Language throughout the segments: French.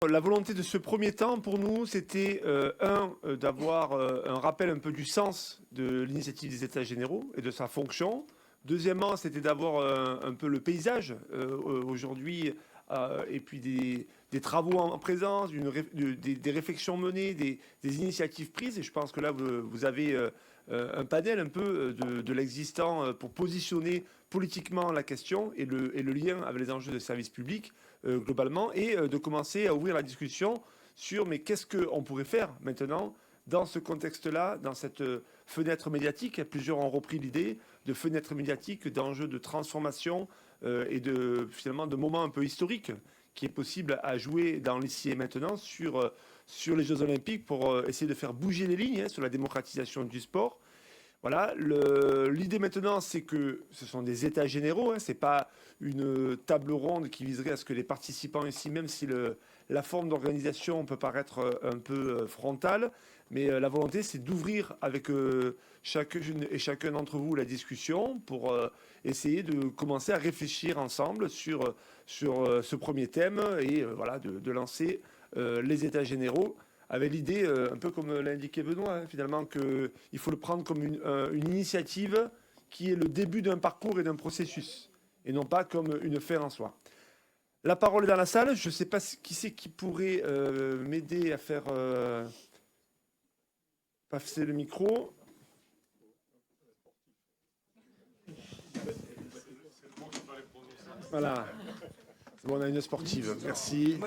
La volonté de ce premier temps, pour nous, c'était d'avoir un rappel un peu du sens de l'initiative des États généraux et de sa fonction. Deuxièmement, c'était d'avoir un peu le paysage aujourd'hui et puis des travaux en présence, des réflexions menées, des initiatives prises. Et je pense que là, vous avez un panel un peu de l'existant pour positionner politiquement la question et le lien avec les enjeux de service public. Globalement, et de commencer à ouvrir la discussion sur mais qu'est-ce qu'on pourrait faire maintenant dans ce contexte-là, dans cette fenêtre médiatique. Plusieurs ont repris l'idée de fenêtre médiatique, d'enjeux de transformation et finalement de moments un peu historiques qui est possible à jouer dans l'ici et maintenant sur les Jeux Olympiques pour essayer de faire bouger les lignes sur la démocratisation du sport. Voilà, l'idée maintenant, c'est que ce sont des états généraux, ce n'est pas une table ronde qui viserait à ce que les participants ici, même si la forme d'organisation peut paraître un peu frontale, mais la volonté, c'est d'ouvrir avec chacune et chacun d'entre vous la discussion pour essayer de commencer à réfléchir ensemble sur ce premier thème et voilà, de lancer les états généraux, avec l'idée, un peu comme l'a indiqué Benoît, finalement, qu'il faut le prendre comme une initiative qui est le début d'un parcours et d'un processus, et non pas comme une fin en soi. La parole est dans la salle. Je ne sais pas qui c'est qui pourrait m'aider à faire passer le micro. Voilà. C'est bon, on a une sportive. Merci.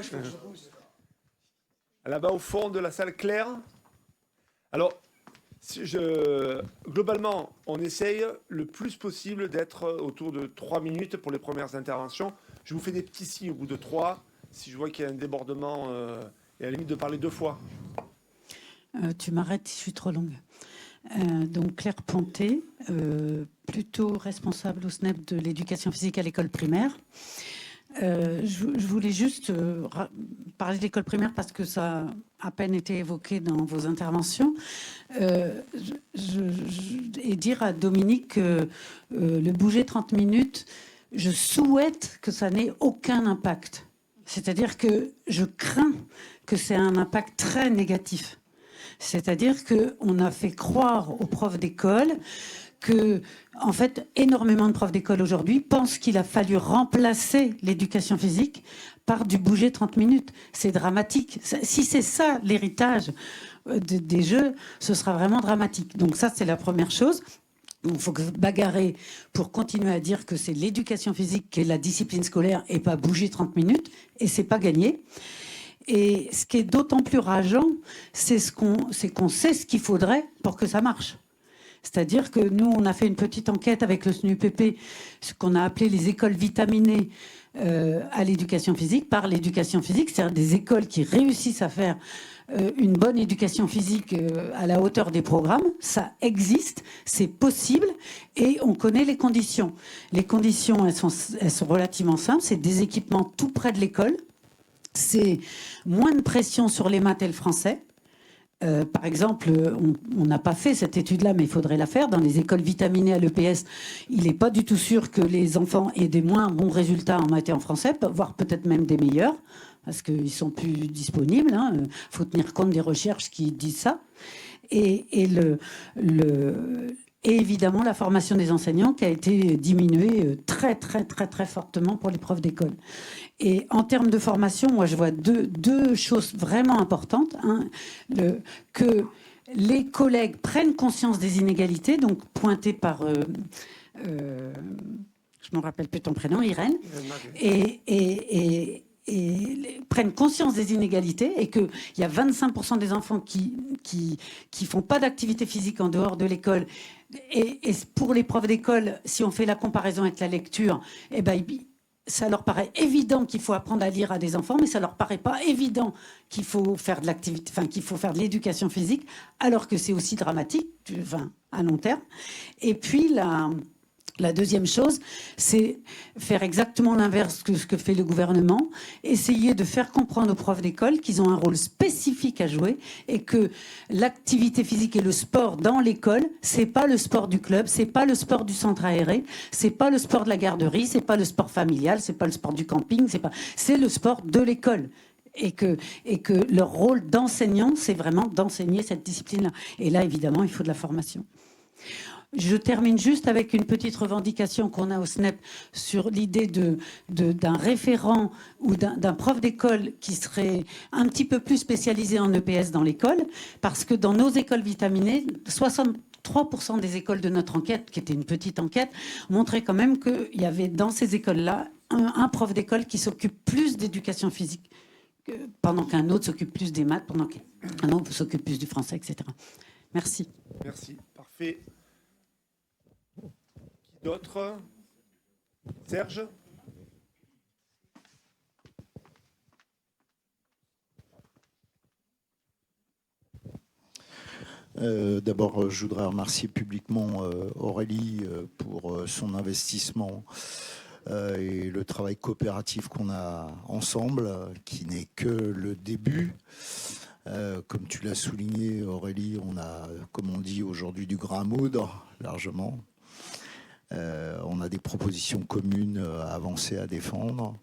Là-bas au fond de la salle, Claire. Alors, globalement, on essaye le plus possible d'être autour de 3 minutes pour les premières interventions. Je vous fais des petits signes au bout de 3, si je vois qu'il y a un débordement, et à la limite de parler 2 fois. Tu m'arrêtes si je suis trop longue. Donc Claire Ponté, plutôt responsable au SNEP de l'éducation physique à l'école primaire. Je voulais juste parler de l'école primaire parce que ça a à peine été évoqué dans vos interventions et dire à Dominique que le bouger 30 minutes, je souhaite que ça n'ait aucun impact. C'est-à-dire que je crains que c'est un impact très négatif. C'est-à-dire qu'on a fait croire aux profs d'école que, en fait, énormément de profs d'école aujourd'hui pensent qu'il a fallu remplacer l'éducation physique par du bouger 30 minutes. C'est dramatique. Si c'est ça l'héritage des Jeux, ce sera vraiment dramatique. Donc ça, c'est la première chose. Il faut bagarrer pour continuer à dire que c'est l'éducation physique qui est la discipline scolaire et pas bouger 30 minutes. Et c'est pas gagné. Et ce qui est d'autant plus rageant, c'est qu'on sait ce qu'il faudrait pour que ça marche. C'est-à-dire que nous, on a fait une petite enquête avec le SNUPP, ce qu'on a appelé les écoles vitaminées à l'éducation physique, par l'éducation physique, c'est-à-dire des écoles qui réussissent à faire une bonne éducation physique à la hauteur des programmes. Ça existe, c'est possible, et on connaît les conditions. Les conditions, elles sont relativement simples, c'est des équipements tout près de l'école, c'est moins de pression sur les maths et le français. Par exemple, on n'a pas fait cette étude-là, mais il faudrait la faire. Dans les écoles vitaminées à l'EPS, il n'est pas du tout sûr que les enfants aient des moins bons résultats en maths et en français, voire peut-être même des meilleurs, parce qu'ils sont plus disponibles. Il faut tenir compte des recherches qui disent ça. Et évidemment, la formation des enseignants qui a été diminuée très, très, très, très fortement pour les profs d'école. Et en termes de formation, moi, je vois deux choses vraiment importantes. Que les collègues prennent conscience des inégalités, donc pointées par... je ne me rappelle plus ton prénom, Irène. Et prennent conscience des inégalités et qu'il y a 25% des enfants qui font pas d'activité physique en dehors de l'école. Et pour les profs d'école, si on fait la comparaison avec la lecture, eh ben, ça leur paraît évident qu'il faut apprendre à lire à des enfants, mais ça leur paraît pas évident qu'il faut faire de l'activité, qu'il faut faire de l'éducation physique, alors que c'est aussi dramatique, à long terme. Et puis la deuxième chose, c'est faire exactement l'inverse que ce que fait le gouvernement, essayer de faire comprendre aux profs d'école qu'ils ont un rôle spécifique à jouer et que l'activité physique et le sport dans l'école, c'est pas le sport du club, c'est pas le sport du centre aéré, c'est pas le sport de la garderie, c'est pas le sport familial, c'est pas le sport du camping, c'est le sport de l'école. et que leur rôle d'enseignant, c'est vraiment d'enseigner cette discipline-là. Et là, évidemment, il faut de la formation. Je termine juste avec une petite revendication qu'on a au SNEP sur l'idée d'un référent ou d'un prof d'école qui serait un petit peu plus spécialisé en EPS dans l'école, parce que dans nos écoles vitaminées, 63% des écoles de notre enquête, qui était une petite enquête, montraient quand même qu'il y avait dans ces écoles-là un prof d'école qui s'occupe plus d'éducation physique pendant qu'un autre s'occupe plus des maths, pendant qu'un autre s'occupe plus du français, etc. Merci. Merci, parfait. D'autres? Serge? D'abord, je voudrais remercier publiquement Aurélie pour son investissement et le travail coopératif qu'on a ensemble, qui n'est que le début. Comme tu l'as souligné, Aurélie, on a, comme on dit aujourd'hui, du grain à moudre, largement. On a des propositions communes à avancer, à défendre.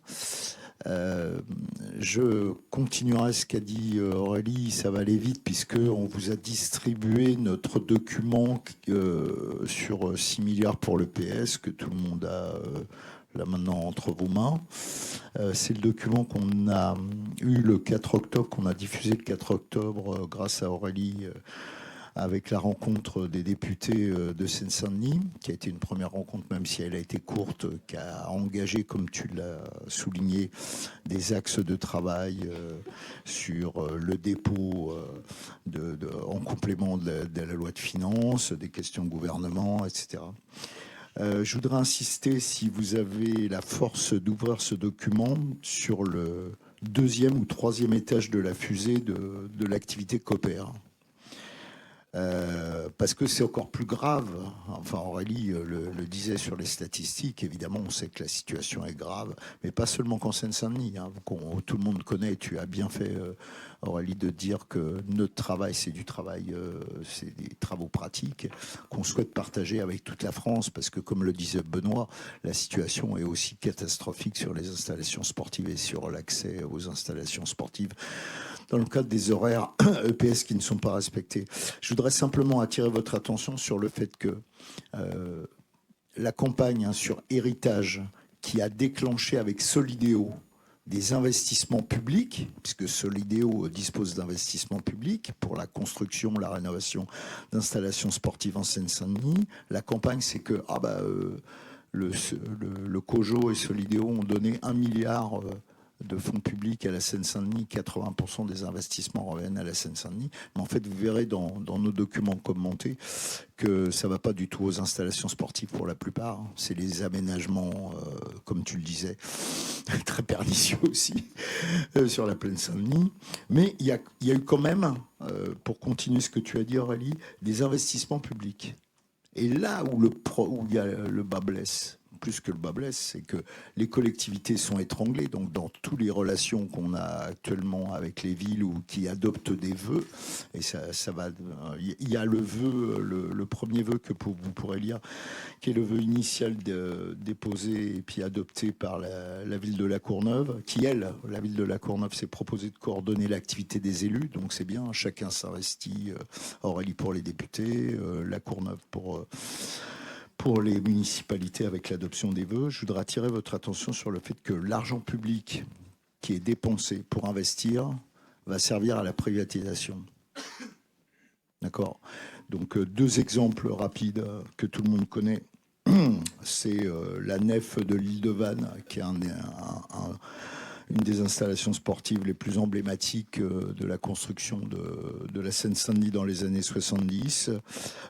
Je continuerai ce qu'a dit Aurélie, ça va aller vite puisqu'on vous a distribué notre document sur 6 milliards pour le PS que tout le monde a là maintenant entre vos mains. C'est le document qu'on a eu le 4 octobre, qu'on a diffusé le 4 octobre grâce à Aurélie avec la rencontre des députés de Seine-Saint-Denis, qui a été une première rencontre, même si elle a été courte, qui a engagé, comme tu l'as souligné, des axes de travail sur le dépôt en complément de la loi de finances, des questions de gouvernement, etc. Je voudrais insister, si vous avez la force d'ouvrir ce document, sur le 2e ou 3e étage de la fusée de l'activité Coopère. Parce que c'est encore plus grave. Enfin, Aurélie le disait sur les statistiques. Évidemment, on sait que la situation est grave, mais pas seulement qu'en Seine-Saint-Denis. Hein, tout le monde connaît. Tu as bien fait, Aurélie, de dire que notre travail, c'est du travail, c'est des travaux pratiques qu'on souhaite partager avec toute la France. Parce que, comme le disait Benoît, la situation est aussi catastrophique sur les installations sportives et sur l'accès aux installations sportives, dans le cadre des horaires EPS qui ne sont pas respectés. Je voudrais simplement attirer votre attention sur le fait que la campagne sur héritage qui a déclenché avec Solidéo des investissements publics, puisque Solidéo dispose d'investissements publics pour la construction, la rénovation d'installations sportives en Seine-Saint-Denis, la campagne c'est que le COJO et Solidéo ont donné 1 milliard de fonds publics à la Seine-Saint-Denis, 80% des investissements reviennent à la Seine-Saint-Denis. Mais en fait, vous verrez dans nos documents commentés que ça ne va pas du tout aux installations sportives pour la plupart. C'est les aménagements, comme tu le disais, très pernicieux aussi, sur la plaine Saint-Denis. Mais il y a eu quand même, pour continuer ce que tu as dit Aurélie, des investissements publics. Et là où il y a le bas blesse, plus que le bas blesse, c'est que les collectivités sont étranglées. Donc, dans toutes les relations qu'on a actuellement avec les villes ou qui adoptent des vœux, et ça va. Il y a le vœu, le premier vœu que vous pourrez lire, qui est le vœu initial déposé et puis adopté par la ville de La Courneuve, qui, la ville de La Courneuve, s'est proposée de coordonner l'activité des élus. Donc, c'est bien, chacun s'investit. Aurélie pour les députés, La Courneuve pour les municipalités avec l'adoption des vœux. Je voudrais attirer votre attention sur le fait que l'argent public qui est dépensé pour investir va servir à la privatisation. D'accord ? Donc, 2 exemples rapides que tout le monde connaît. C'est la nef de l'île de Vannes, qui est une des installations sportives les plus emblématiques de la construction de la Seine-Saint-Denis dans les années 70,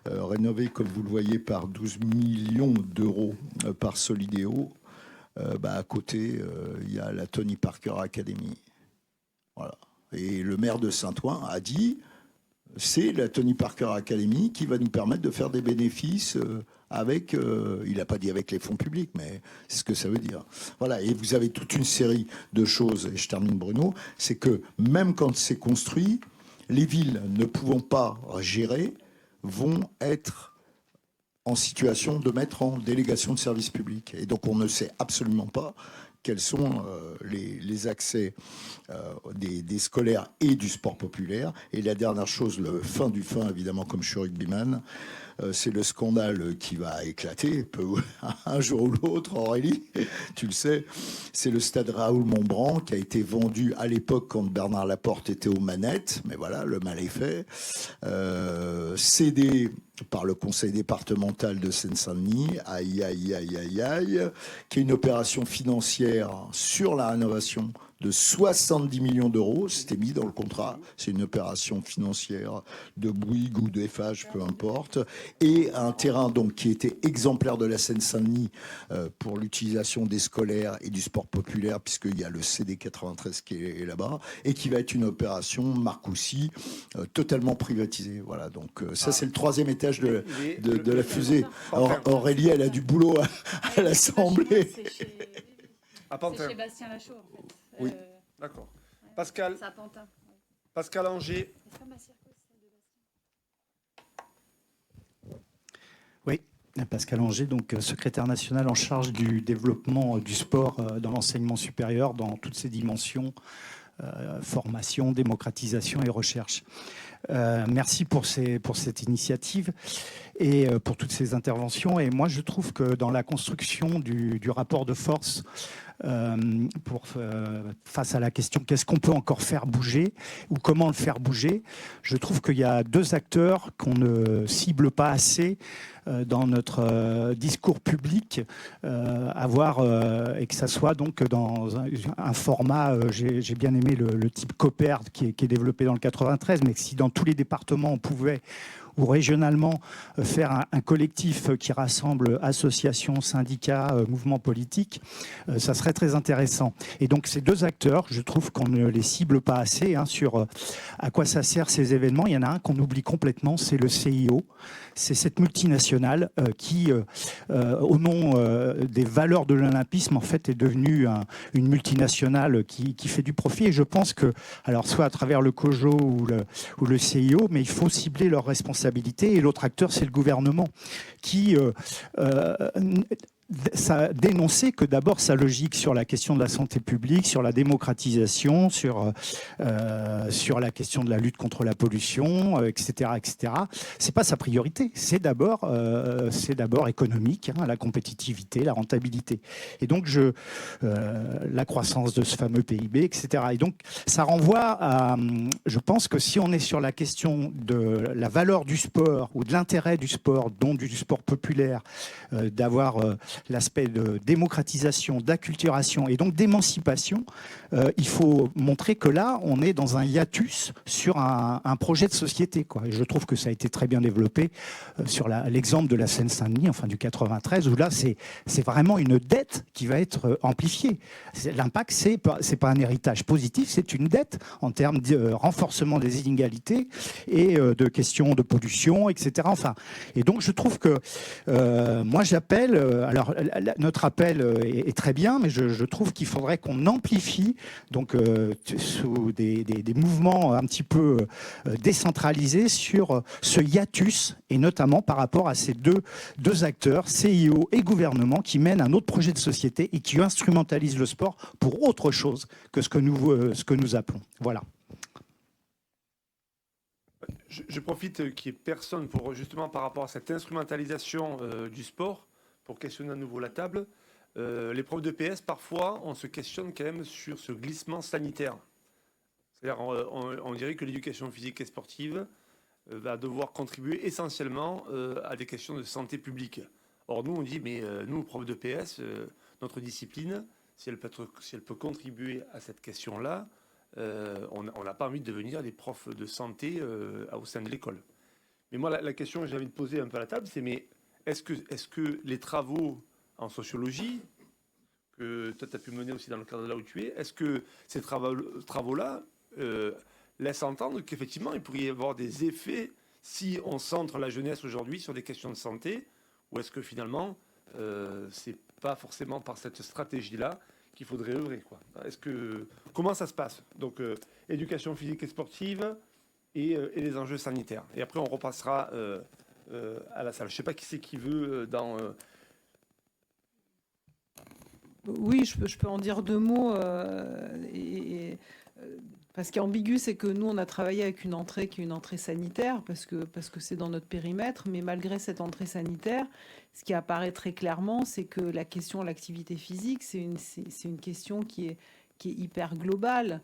rénovée, comme vous le voyez, par 12 millions d'euros par Solidéo. À côté, il y a la Tony Parker Academy. Voilà. Et le maire de Saint-Ouen a dit, c'est la Tony Parker Academy qui va nous permettre de faire des bénéfices avec, il n'a pas dit avec les fonds publics, mais c'est ce que ça veut dire. Voilà, et vous avez toute une série de choses, et je termine Bruno, c'est que même quand c'est construit, les villes ne pouvant pas gérer vont être en situation de mettre en délégation de service public. Et donc on ne sait absolument pas quels sont les accès des scolaires et du sport populaire. Et la dernière chose, le fin du fin, évidemment, comme je suis rugbyman, c'est le scandale qui va éclater un jour ou l'autre, Aurélie, tu le sais. C'est le stade Raoul-Montbran qui a été vendu à l'époque quand Bernard Laporte était aux manettes, mais voilà, le mal est fait. Cédé par le conseil départemental de Seine-Saint-Denis, aïe, aïe, aïe, aïe, aïe, qui est une opération financière sur la rénovation de 70 millions d'euros. C'était mis dans le contrat. C'est une opération financière de Bouygues ou de FH, peu importe. Et un terrain donc qui était exemplaire de la Seine-Saint-Denis pour l'utilisation des scolaires et du sport populaire, puisqu'il y a le CD 93 qui est là-bas, et qui va être une opération Marcoussis totalement privatisée. Voilà, donc ça c'est le troisième étage de la fusée. Aurélie, elle a du boulot à l'Assemblée. C'est chez Bastien Lachaud, en fait. Oui. D'accord. Pascal. C'est à Pantin. Pascal Anger. Oui, Pascal Anger, donc secrétaire national en charge du développement du sport dans l'enseignement supérieur dans toutes ses dimensions, formation, démocratisation et recherche. Merci pour cette initiative et pour toutes ces interventions. Et moi, je trouve que dans la construction du rapport de force, face à la question qu'est-ce qu'on peut encore faire bouger ou comment le faire bouger, je trouve qu'il y a deux acteurs qu'on ne cible pas assez dans notre discours public, et que ça soit donc dans un format, j'ai bien aimé le type Copert qui est développé dans le 93, mais que si dans tous les départements on pouvait ou régionalement faire un collectif qui rassemble associations, syndicats, mouvements politiques, ça serait très intéressant. Et donc ces deux acteurs, je trouve qu'on ne les cible pas assez sur à quoi ça sert ces événements. Il y en a un qu'on oublie complètement, c'est le CIO. C'est cette multinationale qui, au nom des valeurs de l'olympisme, en fait, est devenue une multinationale qui fait du profit. Et je pense que, alors soit à travers le COJO ou le CIO, mais il faut cibler leurs responsabilités. Et l'autre acteur, c'est le gouvernement qui ça dénonçait que d'abord sa logique sur la question de la santé publique, sur la démocratisation, sur la question de la lutte contre la pollution, etc., etc. C'est pas sa priorité. C'est d'abord économique, la compétitivité, la rentabilité. Et donc la croissance de ce fameux PIB, etc. Et donc ça renvoie à, je pense que si on est sur la question de la valeur du sport ou de l'intérêt du sport, dont du sport populaire, d'avoir l'aspect de démocratisation, d'acculturation et donc d'émancipation, il faut montrer que là, on est dans un hiatus sur un projet de société, quoi. Et je trouve que ça a été très bien développé sur l'exemple de la Seine-Saint-Denis, enfin du 93, où là, c'est vraiment une dette qui va être amplifiée. L'impact, c'est pas un héritage positif, c'est une dette en termes de renforcement des inégalités et de questions de pollution, etc. Enfin, et donc, je trouve que moi, j'appelle... alors, notre appel est très bien, mais je trouve qu'il faudrait qu'on amplifie donc sous des mouvements un petit peu décentralisés sur ce hiatus, et notamment par rapport à ces deux acteurs, CIO et gouvernement, qui mènent un autre projet de société et qui instrumentalisent le sport pour autre chose que ce que nous appelons. Voilà. Je profite qu'il n'y ait personne pour justement par rapport à cette instrumentalisation du sport, pour questionner à nouveau la table. Les profs de PS, parfois, on se questionne quand même sur ce glissement sanitaire. C'est-à-dire, on dirait que l'éducation physique et sportive va devoir contribuer essentiellement à des questions de santé publique. Or, nous, on dit, mais nous, profs de PS, notre discipline, si elle peut contribuer à cette question-là, on n'a pas envie de devenir des profs de santé au sein de l'école. Mais moi, la question que j'ai envie de poser un peu à la table, c'est, mais est-ce que les travaux en sociologie, que toi tu as pu mener aussi dans le cadre de là où tu es, est-ce que ces travaux-là laissent entendre qu'effectivement il pourrait y avoir des effets si on centre la jeunesse aujourd'hui sur des questions de santé, ou est-ce que finalement c'est pas forcément par cette stratégie-là qu'il faudrait œuvrer, quoi. Comment ça se passe? Donc éducation physique et sportive et les enjeux sanitaires. Et après on repassera à la salle. Je ne sais pas qui c'est qui veut dans... Oui, je peux en dire 2 mots. Parce qu'ambigu, c'est que nous, on a travaillé avec une entrée qui est une entrée sanitaire, parce que c'est dans notre périmètre. Mais malgré cette entrée sanitaire, ce qui apparaît très clairement, c'est que la question de l'activité physique, c'est une question qui est hyper globale.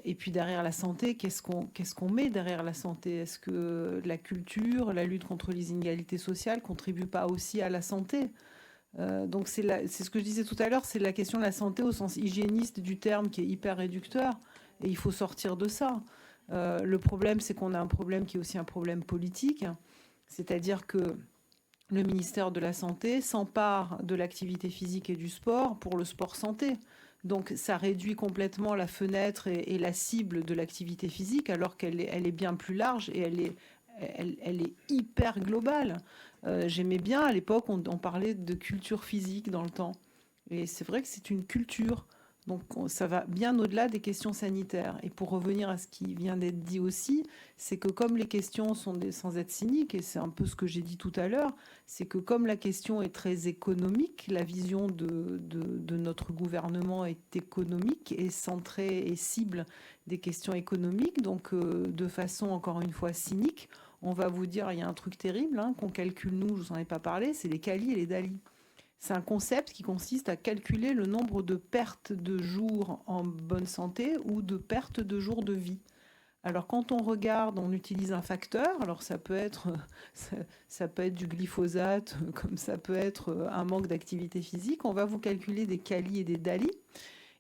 Et puis derrière la santé, qu'est-ce qu'on met derrière la santé? Est-ce que la culture, la lutte contre les inégalités sociales contribuent pas aussi à la santé? Donc c'est ce que je disais tout à l'heure, c'est la question de la santé au sens hygiéniste du terme qui est hyper réducteur, et il faut sortir de ça. Le problème, c'est qu'on a un problème qui est aussi un problème politique, c'est-à-dire que le ministère de la Santé s'empare de l'activité physique et du sport pour le sport santé. Donc ça réduit complètement la fenêtre et la cible de l'activité physique, alors qu'elle est bien plus large et elle est hyper globale. J'aimais bien, à l'époque, on parlait de culture physique dans le temps. Et c'est vrai que c'est une culture. Donc ça va bien au-delà des questions sanitaires. Et pour revenir à ce qui vient d'être dit aussi, c'est que comme les questions sont sans être cyniques, et c'est un peu ce que j'ai dit tout à l'heure, c'est que comme la question est très économique, la vision de notre gouvernement est économique et centrée et cible des questions économiques, donc de façon encore une fois cynique, on va vous dire, il y a un truc terrible qu'on calcule, nous, je ne vous en ai pas parlé, c'est les CALI et les DALI. C'est un concept qui consiste à calculer le nombre de pertes de jours en bonne santé ou de pertes de jours de vie. Alors quand on regarde, on utilise un facteur, alors ça peut être du glyphosate, comme ça peut être un manque d'activité physique, on va vous calculer des CALI et des DALI.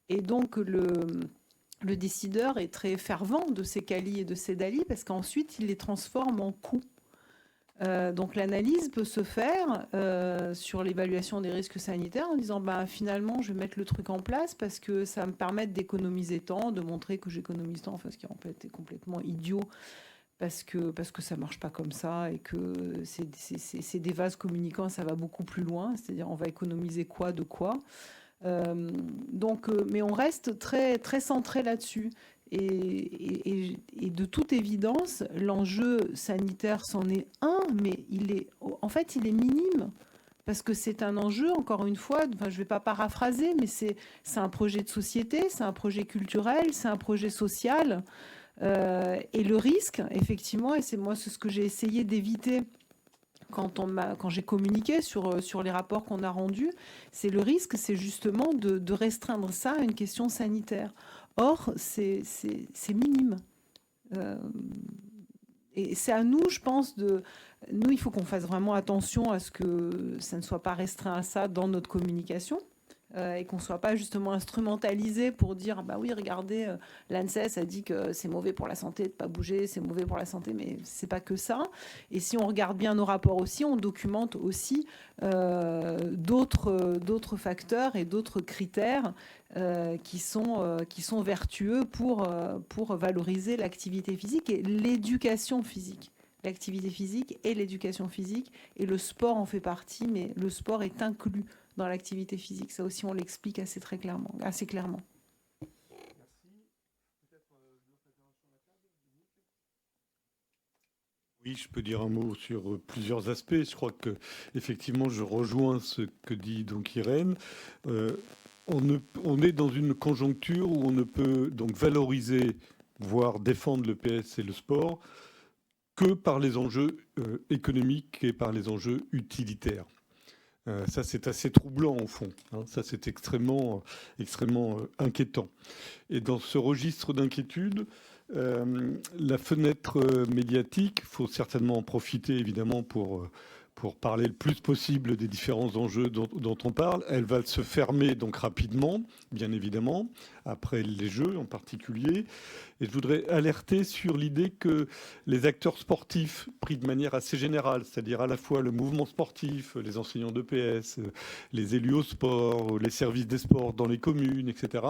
Et donc le décideur est très fervent de ces CALI et de ces DALI parce qu'ensuite il les transforme en coûts. Donc l'analyse peut se faire sur l'évaluation des risques sanitaires en disant finalement je vais mettre le truc en place parce que ça va me permettre d'économiser temps, de montrer que j'économise temps, enfin, ce qui en fait est complètement idiot parce que ça marche pas comme ça et que c'est des vases communicants, ça va beaucoup plus loin, c'est-à-dire on va économiser quoi de quoi. Mais on reste très, très centré là-dessus. Et de toute évidence, l'enjeu sanitaire c'en est un, mais en fait, il est minime. Parce que c'est un enjeu, encore une fois, je ne vais pas paraphraser, mais c'est un projet de société, c'est un projet culturel, c'est un projet social. Et le risque, effectivement, et c'est ce que j'ai essayé d'éviter quand j'ai communiqué sur les rapports qu'on a rendus, c'est le risque, c'est justement de restreindre ça à une question sanitaire. Or, c'est minime. Et c'est à nous, je pense, nous, il faut qu'on fasse vraiment attention à ce que ça ne soit pas restreint à ça dans notre communication. Et qu'on ne soit pas justement instrumentalisé pour dire oui, regardez, l'ANSES a dit que c'est mauvais pour la santé de ne pas bouger, c'est mauvais pour la santé, mais c'est pas que ça. Et si on regarde bien nos rapports aussi, on documente aussi d'autres facteurs et d'autres critères qui sont vertueux pour valoriser l'activité physique et l'éducation physique. L'activité physique et l'éducation physique, et le sport en fait partie, mais le sport est inclus dans l'activité physique. Ça aussi, on l'explique assez clairement. Merci. Oui, je peux dire un mot sur plusieurs aspects. Je crois que effectivement, je rejoins ce que dit donc Irène. On est dans une conjoncture où on ne peut donc valoriser, voire défendre le PS et le sport que par les enjeux économiques et par les enjeux utilitaires. Ça, c'est assez troublant au fond. Ça, c'est extrêmement inquiétant. Et dans ce registre d'inquiétude, la fenêtre médiatique, il faut certainement en profiter évidemment pour parler le plus possible des différents enjeux dont on parle. Elle va se fermer donc rapidement, bien évidemment, après les Jeux en particulier. Et je voudrais alerter sur l'idée que les acteurs sportifs, pris de manière assez générale, c'est-à-dire à la fois le mouvement sportif, les enseignants d'EPS, les élus au sport, les services des sports dans les communes, etc.,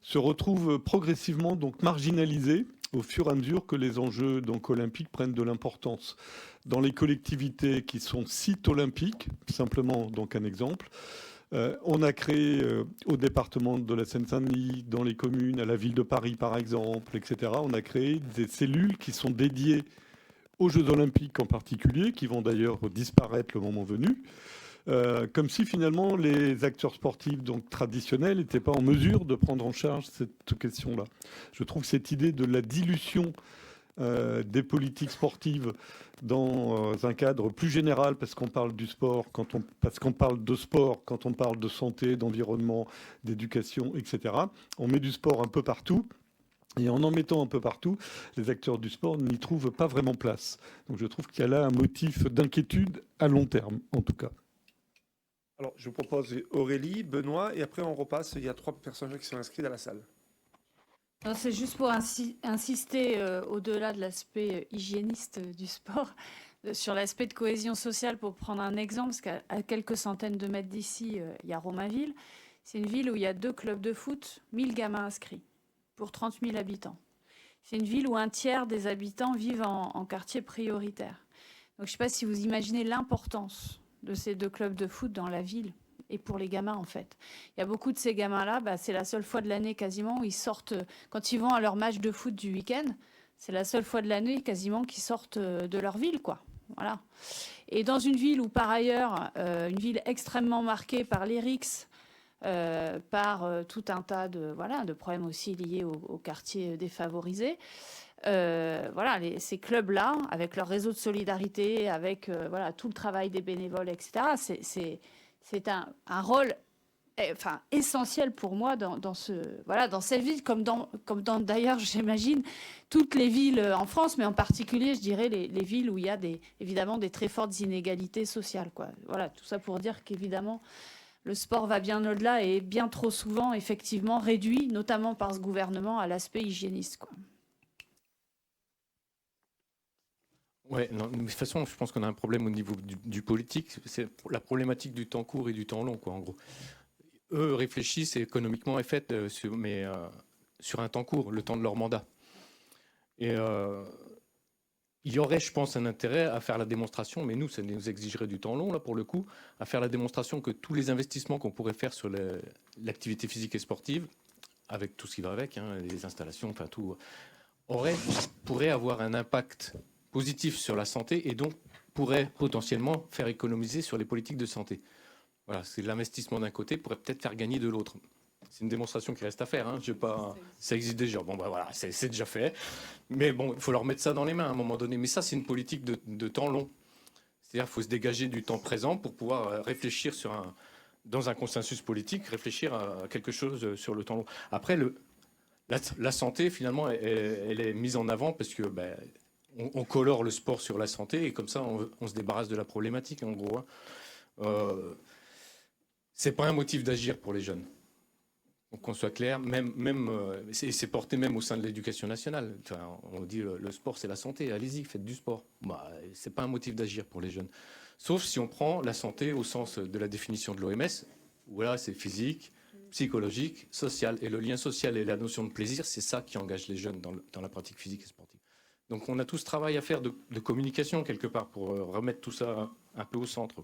se retrouvent progressivement donc marginalisés au fur et à mesure que les enjeux donc olympiques prennent de l'importance. Dans les collectivités qui sont sites olympiques, simplement donc un exemple, on a créé au département de la Seine-Saint-Denis, dans les communes, à la ville de Paris par exemple, etc., on a créé des cellules qui sont dédiées aux Jeux olympiques en particulier, qui vont d'ailleurs disparaître le moment venu, Comme si finalement les acteurs sportifs donc traditionnels n'étaient pas en mesure de prendre en charge cette question-là. Je trouve que cette idée de la dilution des politiques sportives dans un cadre plus général, parce qu'on parle du sport, parce qu'on parle de sport, quand on parle de santé, d'environnement, d'éducation, etc. On met du sport un peu partout. Et en mettant un peu partout, les acteurs du sport n'y trouvent pas vraiment place. Donc je trouve qu'il y a là un motif d'inquiétude à long terme, en tout cas. Alors, je vous propose Aurélie, Benoît, et après on repasse. Il y a 3 personnes qui sont inscrites dans la salle. C'est juste pour insister au-delà de l'aspect hygiéniste du sport, sur l'aspect de cohésion sociale, pour prendre un exemple, parce qu'à quelques centaines de mètres d'ici, il y a Romainville. C'est une ville où il y a 2 clubs de foot, 1000 gamins inscrits pour 30 000 habitants. C'est une ville où un tiers des habitants vivent en quartier prioritaire. Donc je ne sais pas si vous imaginez l'importance de ces 2 clubs de foot dans la ville et pour les gamins en fait. Il y a beaucoup de ces gamins-là, c'est la seule fois de l'année quasiment où ils sortent, quand ils vont à leur match de foot du week-end, c'est la seule fois de l'année quasiment qu'ils sortent de leur ville, quoi. Voilà. Et dans une ville où par ailleurs, une ville extrêmement marquée par les rixes, par tout un tas de problèmes aussi liés aux quartiers défavorisés. Ces clubs-là, avec leur réseau de solidarité, avec tout le travail des bénévoles, etc., c'est un rôle essentiel pour moi dans cette ville, comme dans d'ailleurs, j'imagine, toutes les villes en France, mais en particulier, je dirais, les villes où il y a évidemment des très fortes inégalités sociales, quoi. Voilà, tout ça pour dire qu'évidemment, le sport va bien au-delà et est bien trop souvent, effectivement, réduit, notamment par ce gouvernement, à l'aspect hygiéniste, quoi. Ouais, non, de toute façon, je pense qu'on a un problème au niveau du politique. C'est la problématique du temps court et du temps long, quoi, en gros. Eux réfléchissent et économiquement est faite sur un temps court, le temps de leur mandat. Et il y aurait, je pense, un intérêt à faire la démonstration, mais nous, ça nous exigerait du temps long, là, pour le coup, à faire la démonstration que tous les investissements qu'on pourrait faire sur l'activité physique et sportive, avec tout ce qui va avec, les installations, enfin tout, pourrait avoir un impact positif sur la santé et donc pourrait potentiellement faire économiser sur les politiques de santé. Voilà, c'est l'investissement d'un côté pourrait peut-être faire gagner de l'autre. C'est une démonstration qui reste à faire. Ça existe déjà. Bon, voilà, c'est déjà fait. Mais bon, il faut leur mettre ça dans les mains à un moment donné. Mais ça, c'est une politique de temps long. C'est-à-dire qu'il faut se dégager du temps présent pour pouvoir réfléchir dans un consensus politique, réfléchir à quelque chose sur le temps long. Après, la santé, finalement, elle est mise en avant parce que on colore le sport sur la santé et comme ça, on se débarrasse de la problématique, en gros. C'est pas un motif d'agir pour les jeunes. Donc qu'on soit clair, c'est porté même au sein de l'éducation nationale. Enfin, on dit le sport c'est la santé, allez-y, faites du sport. C'est pas un motif d'agir pour les jeunes. Sauf si on prend la santé au sens de la définition de l'OMS, où là c'est physique, psychologique, social. Et le lien social et la notion de plaisir, c'est ça qui engage les jeunes dans la pratique physique et sportive. Donc on a tout ce travail à faire de communication quelque part pour remettre tout ça un peu au centre.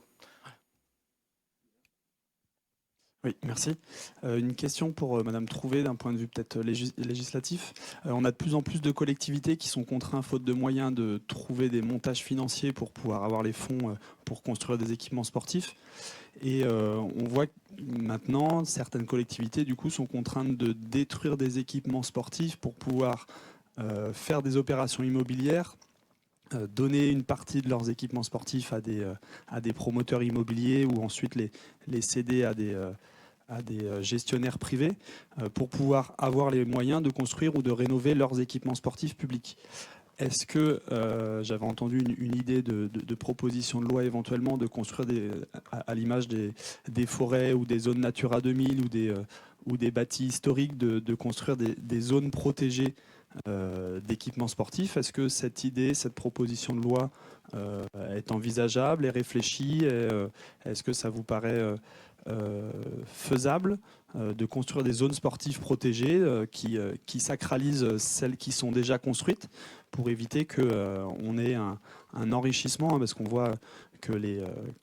Oui, merci. Une question pour Madame Trouvé d'un point de vue peut-être législatif. On a de plus en plus de collectivités qui sont contraintes, faute de moyens, de trouver des montages financiers pour pouvoir avoir les fonds pour construire des équipements sportifs. Et on voit que maintenant, certaines collectivités du coup sont contraintes de détruire des équipements sportifs pour pouvoir faire des opérations immobilières, donner une partie de leurs équipements sportifs à des promoteurs immobiliers ou ensuite les céder à des gestionnaires privés pour pouvoir avoir les moyens de construire ou de rénover leurs équipements sportifs publics. Est-ce que, j'avais entendu une idée de proposition de loi éventuellement de construire à l'image des forêts ou des zones Natura 2000 ou des bâtis historiques, de construire des zones protégées d'équipements sportifs. Est-ce que cette idée, cette proposition de loi est envisageable, est réfléchie? Est-ce que ça vous paraît faisable de construire des zones sportives protégées qui sacralisent celles qui sont déjà construites pour éviter qu'on ait un enrichissement, parce qu'on voit que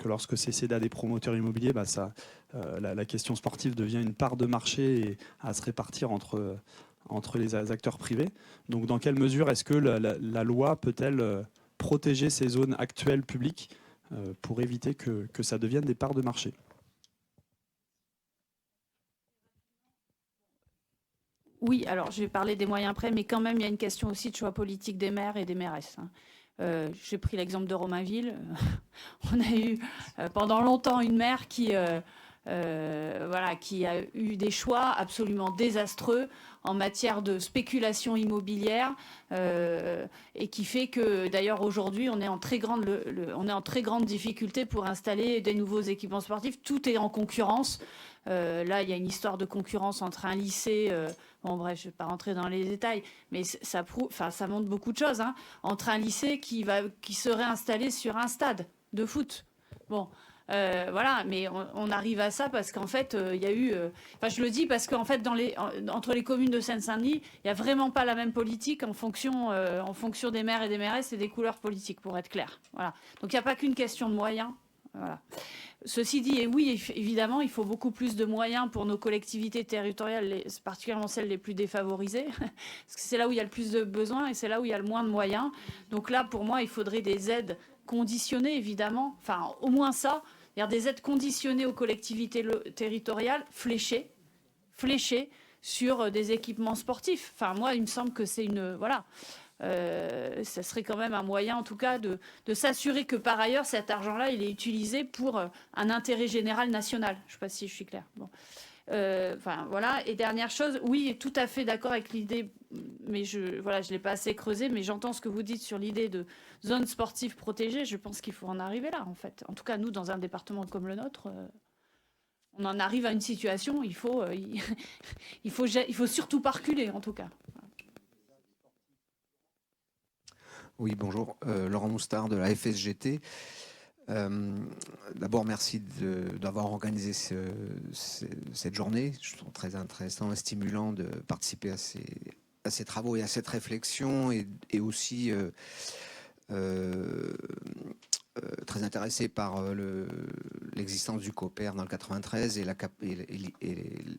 lorsque c'est cédé à des promoteurs immobiliers, la question sportive devient une part de marché et à se répartir entre les acteurs privés. Donc dans quelle mesure est-ce que la loi peut-elle protéger ces zones actuelles publiques pour éviter que ça devienne des parts de marché. Oui, alors je vais parler des moyens après, mais quand même, il y a une question aussi de choix politique des maires et des mairesses. J'ai pris l'exemple de Romainville. On a eu pendant longtemps une maire qui a eu des choix absolument désastreux en matière de spéculation immobilière et qui fait que d'ailleurs aujourd'hui on est en très grande difficulté pour installer des nouveaux équipements sportifs. Tout est en concurrence. Là, il y a une histoire de concurrence entre un lycée, bon bref, je ne vais pas rentrer dans les détails, mais ça montre beaucoup de choses, hein, entre un lycée qui serait installé sur un stade de foot. Bon, voilà, mais on arrive à ça parce qu'en fait, il y a eu... je le dis parce qu'en fait, entre les communes de Seine-Saint-Denis, il n'y a vraiment pas la même politique en fonction des maires et des mairesses et des couleurs politiques, pour être clair. Voilà. Donc, il n'y a pas qu'une question de moyens. Voilà. Ceci dit, et oui, évidemment, il faut beaucoup plus de moyens pour nos collectivités territoriales, particulièrement celles les plus défavorisées, parce que c'est là où il y a le plus de besoins et c'est là où il y a le moins de moyens. Donc là, pour moi, il faudrait des aides conditionnées, évidemment, enfin, au moins ça, c'est-à-dire des aides conditionnées aux collectivités territoriales, fléchées sur des équipements sportifs. Enfin, moi, il me semble que c'est une... Voilà. Ça serait quand même un moyen, en tout cas, de s'assurer que par ailleurs, cet argent-là, il est utilisé pour un intérêt général national. Je ne sais pas si je suis claire. Bon. Voilà. Et dernière chose, oui, tout à fait d'accord avec l'idée, mais je ne l'ai pas assez creusé, mais j'entends ce que vous dites sur l'idée de zone sportive protégée. Je pense qu'il faut en arriver là, en fait. En tout cas, nous, dans un département comme le nôtre, on en arrive à une situation, il faut surtout pas reculer, en tout cas. Oui, bonjour. Laurent Moustard de la FSGT. D'abord, merci d'avoir organisé cette journée. Je trouve très intéressant et stimulant de participer à ces travaux et à cette réflexion et aussi très intéressé par l'existence du COPER dans le 93 et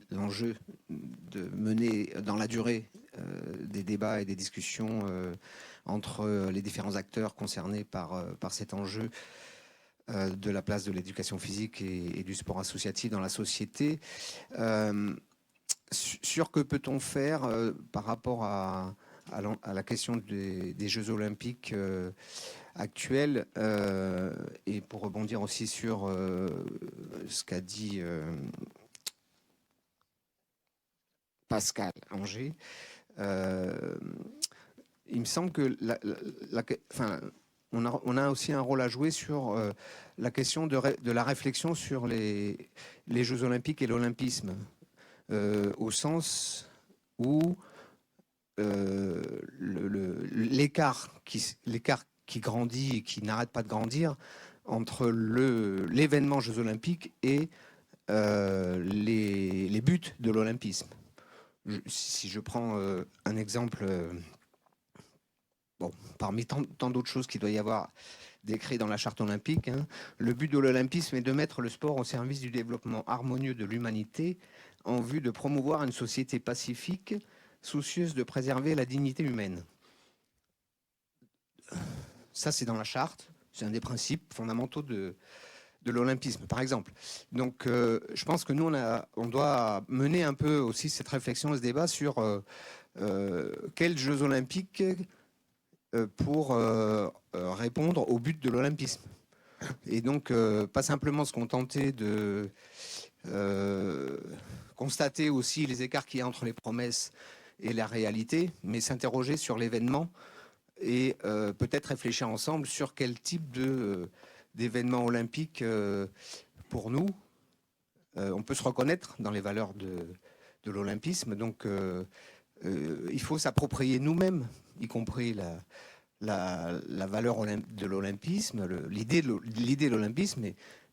l'enjeu de mener dans la durée des débats et des discussions entre les différents acteurs concernés par cet enjeu de la place de l'éducation physique et du sport associatif dans la société. Sur que peut-on faire par rapport à la question des Jeux Olympiques actuels et pour rebondir aussi sur ce qu'a dit Pascal Anger, il me semble que on a aussi un rôle à jouer sur la question de la réflexion sur les Jeux Olympiques et l'Olympisme, au sens où l'écart qui grandit et qui n'arrête pas de grandir entre l'événement Jeux Olympiques et les buts de l'olympisme. Si je prends un exemple, parmi tant d'autres choses qu'il doit y avoir décrit dans la charte olympique, hein, le but de l'olympisme est de mettre le sport au service du développement harmonieux de l'humanité en vue de promouvoir une société pacifique soucieuse de préserver la dignité humaine. Ça, c'est dans la charte, c'est un des principes fondamentaux de l'olympisme, par exemple. Donc, je pense que nous, on doit mener un peu aussi cette réflexion et ce débat sur quels Jeux olympiques pour répondre au but de l'olympisme. Et donc, pas simplement se contenter de constater aussi les écarts qu'il y a entre les promesses et la réalité, mais s'interroger sur l'événement et peut-être réfléchir ensemble sur quel type d'événement olympique pour nous, on peut se reconnaître dans les valeurs de l'olympisme. Donc, il faut s'approprier nous-mêmes, y compris la valeur de l'olympisme, l'idée de l'olympisme,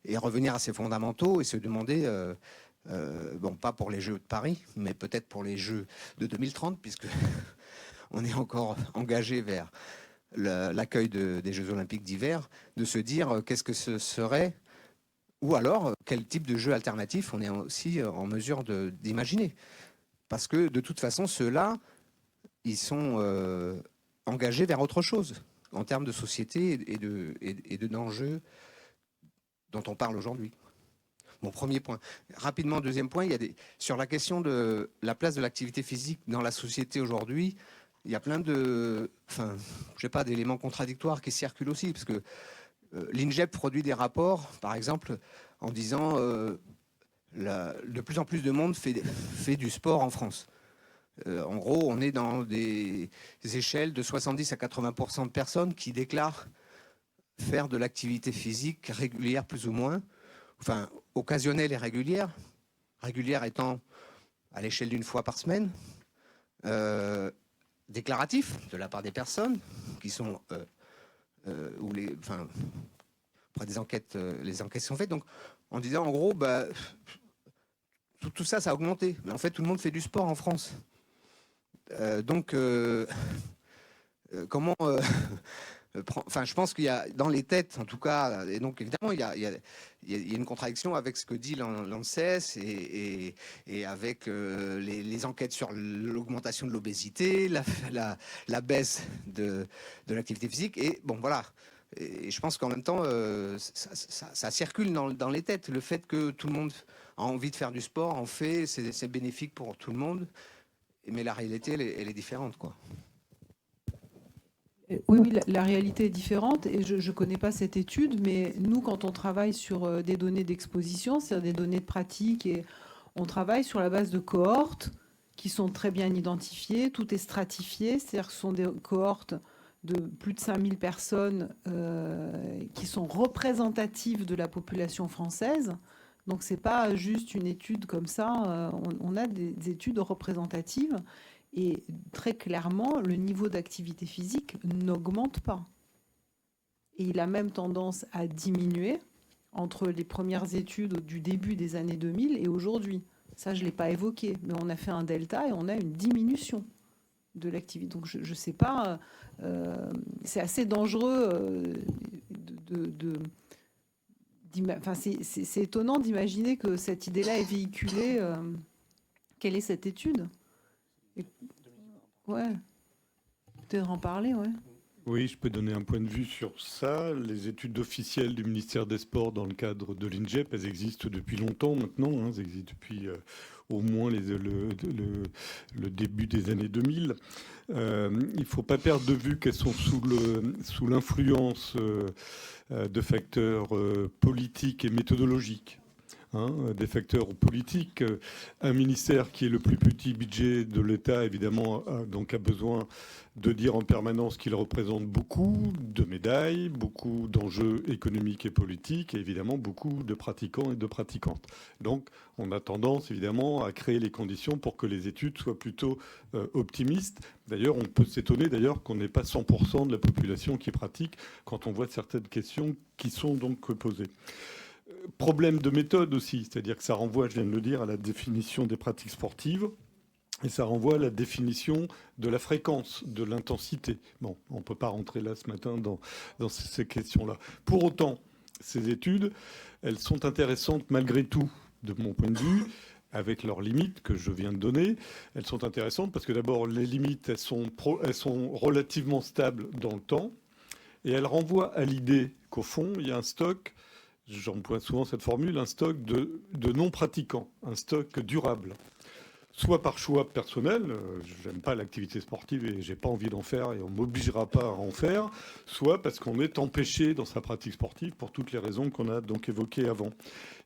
et revenir à ses fondamentaux et se demander, pas pour les Jeux de Paris, mais peut-être pour les Jeux de 2030, puisque on est encore engagé vers l'accueil des Jeux Olympiques d'hiver, de se dire qu'est-ce que ce serait, ou alors quel type de jeu alternatif on est aussi en mesure d'imaginer. Parce que de toute façon, ceux-là, ils sont engagés vers autre chose, en termes de société et d'enjeux dont on parle aujourd'hui. Mon premier point. Rapidement, deuxième point, sur la question de la place de l'activité physique dans la société aujourd'hui, il y a plein d'éléments contradictoires qui circulent aussi, parce que l'INGEP produit des rapports, par exemple, en disant de plus en plus de monde fait du sport en France. En gros, on est dans des échelles de 70 à 80% de personnes qui déclarent faire de l'activité physique régulière plus ou moins, enfin occasionnelle et régulière, régulière étant à l'échelle d'une fois par semaine, déclaratif de la part des personnes qui sont après des enquêtes, les enquêtes sont faites, donc en disant en gros, tout ça, ça a augmenté, mais en fait tout le monde fait du sport en France. Comment je pense qu'il y a dans les têtes, en tout cas, et donc évidemment, il y a une contradiction avec ce que dit l'ANSES et avec les enquêtes sur l'augmentation de l'obésité, la baisse de l'activité physique. Et bon, voilà. Et je pense qu'en même temps, ça circule dans les têtes. Le fait que tout le monde a envie de faire du sport, en fait, c'est bénéfique pour tout le monde. Mais la réalité, elle est différente, quoi. Oui, la réalité est différente et je ne connais pas cette étude, mais nous, quand on travaille sur des données d'exposition, c'est-à-dire des données de pratique, et on travaille sur la base de cohortes qui sont très bien identifiées, tout est stratifié, c'est-à-dire que ce sont des cohortes de plus de 5000 personnes qui sont représentatives de la population française. Donc, ce n'est pas juste une étude comme ça, on a des études représentatives. Et très clairement, le niveau d'activité physique n'augmente pas. Et il a même tendance à diminuer entre les premières études du début des années 2000 et aujourd'hui. Ça, je ne l'ai pas évoqué, mais on a fait un delta et on a une diminution de l'activité. Donc, je ne sais pas, c'est assez dangereux c'est étonnant d'imaginer que cette idée-là est véhiculée. Quelle est cette étude ? Ouais, peut-être en parler, ouais. Oui, je peux donner un point de vue sur ça. Les études officielles du ministère des Sports dans le cadre de l'INGEP, elles existent depuis longtemps maintenant. Elles existent depuis au moins le début des années 2000. Il ne faut pas perdre de vue qu'elles sont sous l'influence de facteurs politiques et méthodologiques. Des facteurs politiques. Un ministère qui est le plus petit budget de l'État, évidemment, a besoin de dire en permanence qu'il représente beaucoup de médailles, beaucoup d'enjeux économiques et politiques, et évidemment beaucoup de pratiquants et de pratiquantes. Donc, on a tendance, évidemment, à créer les conditions pour que les études soient plutôt optimistes. D'ailleurs, on peut s'étonner qu'on n'ait pas 100% de la population qui pratique quand on voit certaines questions qui sont donc posées. Problème de méthode aussi, c'est-à-dire que ça renvoie, je viens de le dire, à la définition des pratiques sportives et ça renvoie à la définition de la fréquence, de l'intensité. Bon, on ne peut pas rentrer là ce matin dans ces questions-là. Pour autant, ces études, elles sont intéressantes malgré tout, de mon point de vue, avec leurs limites que je viens de donner. Elles sont intéressantes parce que d'abord, les limites, elles sont relativement stables dans le temps et elles renvoient à l'idée qu'au fond, il y a un stock. J'emploie souvent cette formule, un stock de non-pratiquants, un stock durable. Soit par choix personnel, je n'aime pas l'activité sportive et je n'ai pas envie d'en faire et on ne m'obligera pas à en faire, soit parce qu'on est empêché dans sa pratique sportive pour toutes les raisons qu'on a donc évoquées avant.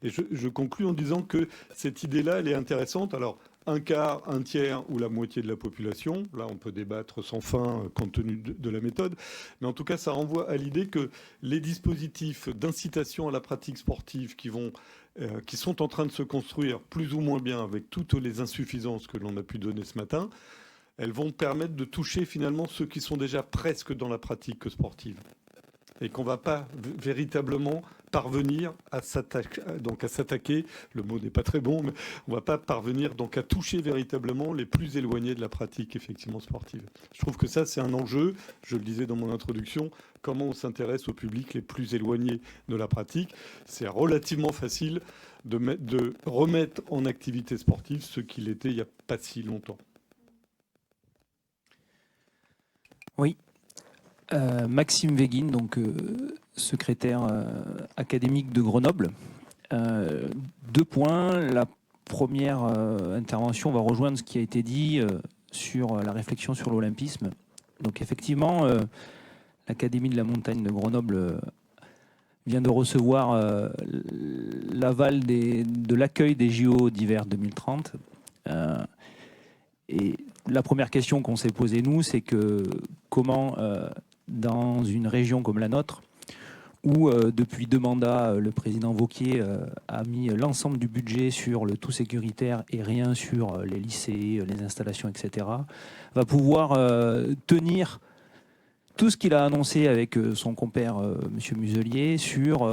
Et je conclus en disant que cette idée-là, elle est intéressante. Alors, un quart, un tiers ou la moitié de la population. Là, on peut débattre sans fin compte tenu de la méthode. Mais en tout cas, ça renvoie à l'idée que les dispositifs d'incitation à la pratique sportive qui sont en train de se construire plus ou moins bien avec toutes les insuffisances que l'on a pu donner ce matin, elles vont permettre de toucher finalement ceux qui sont déjà presque dans la pratique sportive. Et qu'on ne va pas véritablement parvenir à s'attaquer, le mot n'est pas très bon, mais on ne va pas parvenir donc à toucher véritablement les plus éloignés de la pratique effectivement sportive. Je trouve que ça, c'est un enjeu, je le disais dans mon introduction, comment on s'intéresse aux publics les plus éloignés de la pratique. C'est relativement facile de remettre en activité sportive ce qu'il était il n'y a pas si longtemps. Oui. Maxime Véguine, donc secrétaire académique de Grenoble. 2 points. La première intervention va rejoindre ce qui a été dit sur la réflexion sur l'olympisme. Donc effectivement, l'Académie de la montagne de Grenoble vient de recevoir l'aval de l'accueil des JO d'hiver 2030. Et la première question qu'on s'est posée, nous, c'est que comment, dans une région comme la nôtre, où depuis 2 mandats, le président Wauquiez a mis l'ensemble du budget sur le tout sécuritaire et rien sur les lycées, les installations, etc., va pouvoir tenir tout ce qu'il a annoncé avec son compère M. Muselier sur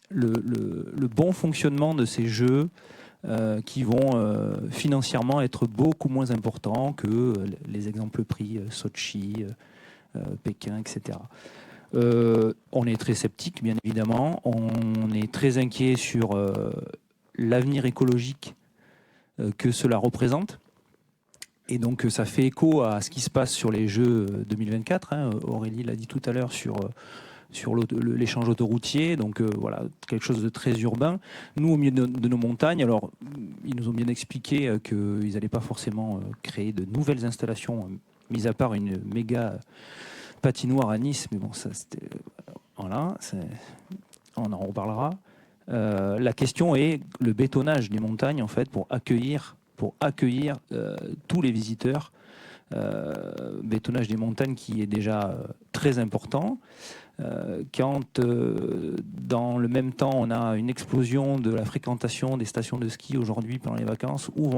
le bon fonctionnement de ces jeux qui vont financièrement être beaucoup moins importants que les exemples pris Sochi, Pékin, etc. On est très sceptique, bien évidemment. On est très inquiet sur l'avenir écologique que cela représente. Et donc, ça fait écho à ce qui se passe sur les Jeux 2024. Hein. Aurélie l'a dit tout à l'heure sur l'échange autoroutier. Donc, voilà, quelque chose de très urbain. Nous, au milieu de nos montagnes, alors, ils nous ont bien expliqué qu'ils n'allaient pas forcément créer de nouvelles installations, mis à part une méga patinoire à Nice. Mais bon, ça, c'était... Voilà, on en reparlera. La question est le bétonnage des montagnes, en fait, pour accueillir tous les visiteurs. Bétonnage des montagnes qui est déjà très important. Quand dans le même temps on a une explosion de la fréquentation des stations de ski aujourd'hui pendant les vacances, où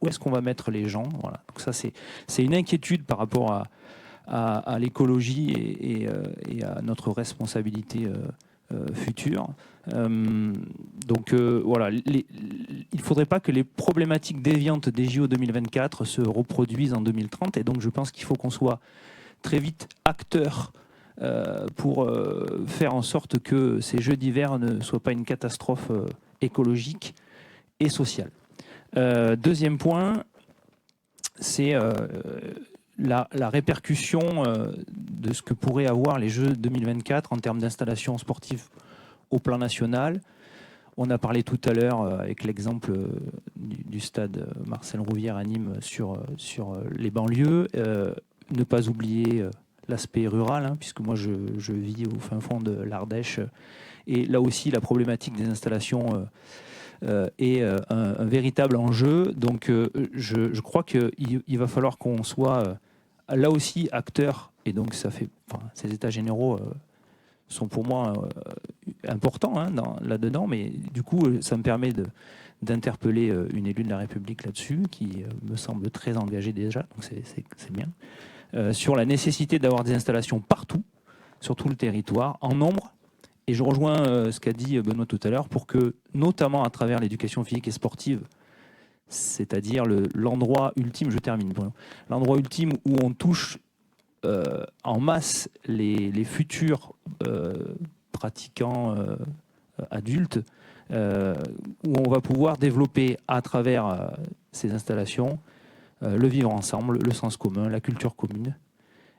est-ce qu'on va mettre les gens? Voilà. Donc ça c'est une inquiétude par rapport à l'écologie et à notre responsabilité future. Donc voilà, il ne faudrait pas que les problématiques déviantes des JO 2024 se reproduisent en 2030, et donc je pense qu'il faut qu'on soit très vite acteur pour faire en sorte que ces Jeux d'hiver ne soient pas une catastrophe écologique et sociale. Deuxième point, c'est la répercussion de ce que pourraient avoir les Jeux 2024 en termes d'installations sportives au plan national. On a parlé tout à l'heure avec l'exemple du stade Marcel Rouvière à Nîmes sur les banlieues. Ne pas oublier l'aspect rural, hein, puisque moi je vis au fin fond de l'Ardèche. Et là aussi, la problématique des installations est un véritable enjeu. Donc je crois qu'il va falloir qu'on soit là aussi acteur. Et donc ces états généraux sont pour moi importants hein, là-dedans, mais du coup, ça me permet d'interpeller une élue de la République là-dessus, qui me semble très engagée déjà, donc c'est bien, sur la nécessité d'avoir des installations partout, sur tout le territoire, en nombre, et je rejoins ce qu'a dit Benoît tout à l'heure, pour que, notamment à travers l'éducation physique et sportive, c'est-à-dire l'endroit ultime, je termine, l'endroit ultime où on touche en masse les futurs pratiquants adultes, où on va pouvoir développer à travers ces installations le vivre ensemble, le sens commun, la culture commune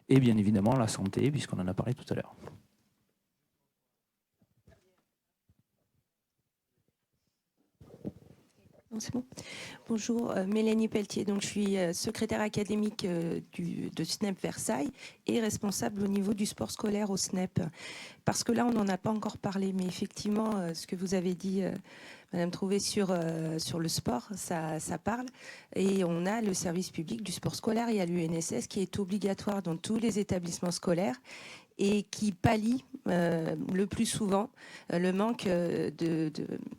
et bien évidemment la santé, puisqu'on en a parlé tout à l'heure. C'est bon. Bonjour, Mélanie Pelletier. Donc, je suis secrétaire académique de SNEP Versailles et responsable au niveau du sport scolaire au SNEP. Parce que là, on n'en a pas encore parlé, mais effectivement, ce que vous avez dit, Madame Trouvé, sur le sport, ça parle. Et on a le service public du sport scolaire, il y a l'UNSS qui est obligatoire dans tous les établissements scolaires et qui pallie le plus souvent le manque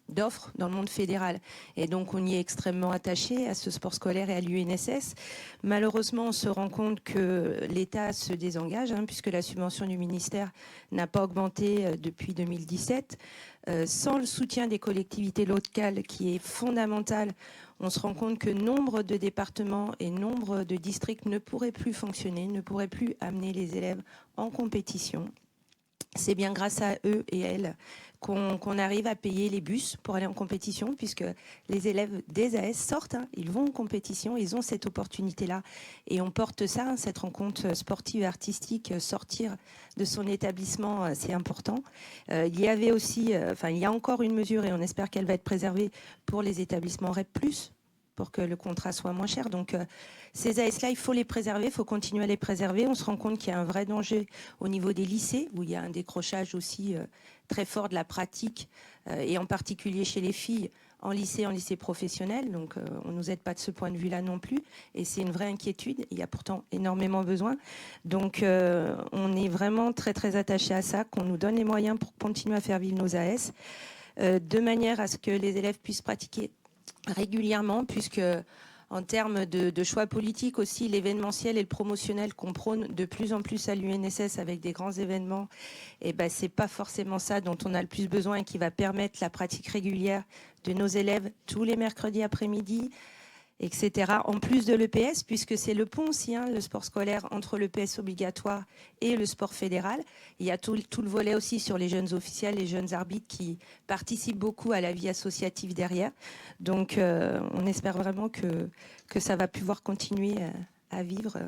d'offres dans le monde fédéral. Et donc, on y est extrêmement attaché à ce sport scolaire et à l'UNSS. Malheureusement, on se rend compte que l'État se désengage, hein, puisque la subvention du ministère n'a pas augmenté depuis 2017. Sans le soutien des collectivités locales, qui est fondamental, on se rend compte que nombre de départements et nombre de districts ne pourraient plus fonctionner, ne pourraient plus amener les élèves en compétition. C'est bien grâce à eux et elles qu'on arrive à payer les bus pour aller en compétition, puisque les élèves des AS sortent, ils vont en compétition, ils ont cette opportunité-là. Et on porte ça, cette rencontre sportive et artistique, sortir de son établissement, c'est important. Il y avait aussi, il y a encore une mesure, et on espère qu'elle va être préservée pour les établissements REP+, pour que le contrat soit moins cher. Donc ces AS-là, il faut les préserver, il faut continuer à les préserver. On se rend compte qu'il y a un vrai danger au niveau des lycées, où il y a un décrochage aussi très fort de la pratique, et en particulier chez les filles, en lycée professionnel. Donc on ne nous aide pas de ce point de vue-là non plus. Et c'est une vraie inquiétude. Il y a pourtant énormément besoin. Donc on est vraiment très très attaché à ça, qu'on nous donne les moyens pour continuer à faire vivre nos AS, de manière à ce que les élèves puissent pratiquer régulièrement, puisque en termes de choix politiques aussi, l'événementiel et le promotionnel qu'on prône de plus en plus à l'UNSS avec des grands événements, c'est pas forcément ça dont on a le plus besoin et qui va permettre la pratique régulière de nos élèves tous les mercredis après-midi, etc. En plus de l'EPS, puisque c'est le pont aussi, le sport scolaire, entre l'EPS obligatoire et le sport fédéral. Il y a tout le volet aussi sur les jeunes officiels, les jeunes arbitres qui participent beaucoup à la vie associative derrière. Donc on espère vraiment que ça va pouvoir continuer à vivre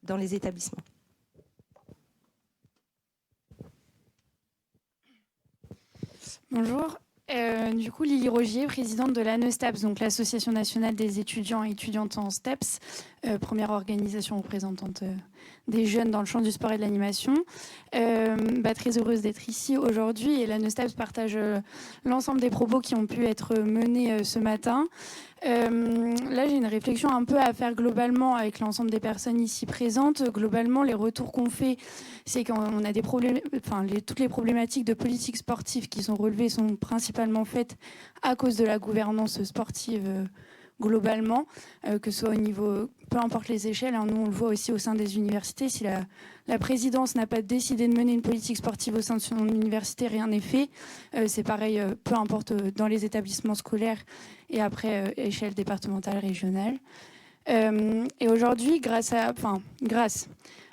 dans les établissements. Bonjour. Du coup, Lily Rogier, présidente de l'ANESTAPS, donc l'Association nationale des étudiants et étudiantes en STEPS, première organisation représentante des jeunes dans le champ du sport et de l'animation. Très heureuse d'être ici aujourd'hui, et l'ANESTAPS partage l'ensemble des propos qui ont pu être menés ce matin. Là, j'ai une réflexion un peu à faire globalement avec l'ensemble des personnes ici présentes. Globalement, les retours qu'on fait, c'est qu'on a des problèmes, toutes les problématiques de politique sportive qui sont relevées sont principalement faites à cause de la gouvernance sportive globalement, que ce soit au niveau, peu importe les échelles, nous on le voit aussi au sein des universités, si la présidence n'a pas décidé de mener une politique sportive au sein de son université, rien n'est fait. C'est pareil, peu importe dans les établissements scolaires et après échelle départementale, régionale. Et aujourd'hui, grâce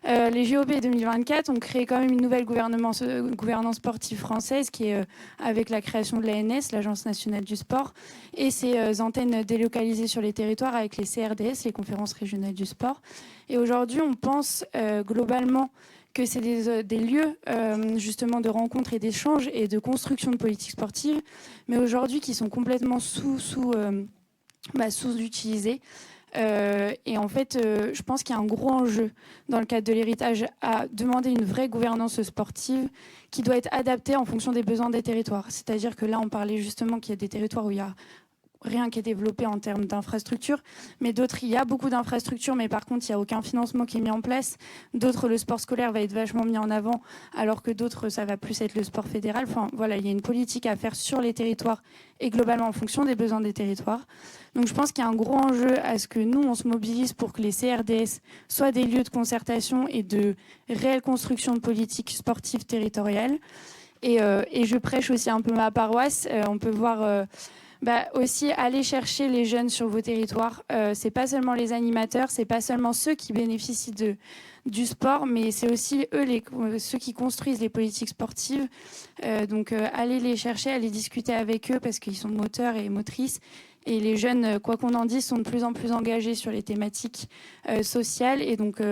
les JOP 2024 ont créé quand même une nouvelle gouvernance sportive française qui est avec la création de l'ANS, l'Agence nationale du sport, et ses antennes délocalisées sur les territoires avec les CRDS, les conférences régionales du sport. Et aujourd'hui, on pense globalement que c'est des lieux justement de rencontres et d'échanges et de construction de politique sportive, mais aujourd'hui qui sont complètement sous-utilisés. Et en fait, je pense qu'il y a un gros enjeu dans le cadre de l'héritage à demander une vraie gouvernance sportive qui doit être adaptée en fonction des besoins des territoires. C'est-à-dire que là, on parlait justement qu'il y a des territoires où il y a rien qui est développé en termes d'infrastructures, mais d'autres, il y a beaucoup d'infrastructures, mais par contre, il n'y a aucun financement qui est mis en place. D'autres, le sport scolaire va être vachement mis en avant, alors que d'autres, ça va plus être le sport fédéral. Enfin, voilà, il y a une politique à faire sur les territoires et globalement en fonction des besoins des territoires. Donc, je pense qu'il y a un gros enjeu à ce que nous, on se mobilise pour que les CRDS soient des lieux de concertation et de réelle construction de politiques sportives territoriales. Et je prêche aussi un peu ma paroisse. On peut voir... aussi aller chercher les jeunes sur vos territoires. C'est pas seulement les animateurs, c'est pas seulement ceux qui bénéficient du sport, mais c'est aussi ceux qui construisent les politiques sportives. Donc allez les chercher, allez discuter avec eux parce qu'ils sont moteurs et motrices. Et les jeunes, quoi qu'on en dise, sont de plus en plus engagés sur les thématiques sociales. Et donc,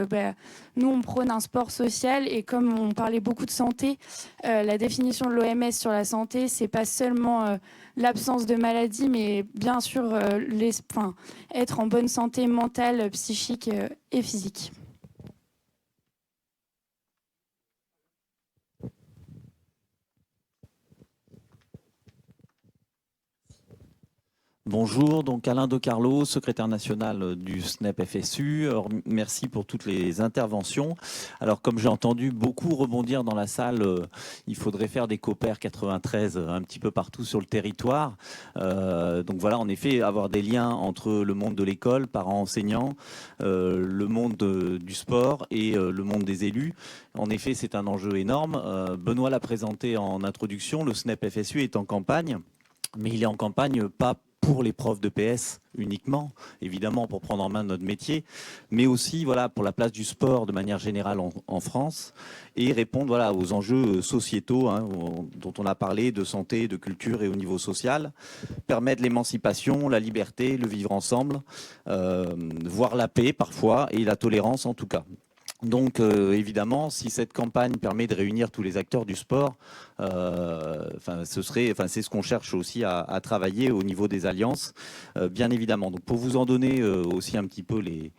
nous, on prône un sport social. Et comme on parlait beaucoup de santé, la définition de l'OMS sur la santé, c'est pas seulement l'absence de maladie, mais bien sûr être en bonne santé mentale, psychique et physique. Bonjour, donc Alain De Carlo, secrétaire national du SNEP FSU. Alors, merci pour toutes les interventions. Alors, comme j'ai entendu beaucoup rebondir dans la salle, il faudrait faire des COPER 93 un petit peu partout sur le territoire. Donc voilà, en effet, avoir des liens entre le monde de l'école, parents, enseignants, le monde du sport et le monde des élus. En effet, c'est un enjeu énorme. Benoît l'a présenté en introduction, le SNEP FSU est en campagne. Mais il est en campagne pas pour les profs de PS uniquement, évidemment pour prendre en main notre métier, mais aussi voilà, pour la place du sport de manière générale en France et répondre voilà, aux enjeux sociétaux dont on a parlé, de santé, de culture et au niveau social, permettre l'émancipation, la liberté, le vivre ensemble, voire la paix parfois et la tolérance en tout cas. Donc évidemment, si cette campagne permet de réunir tous les acteurs du sport, c'est ce qu'on cherche aussi à travailler au niveau des alliances, bien évidemment. Donc pour vous en donner aussi un petit peu les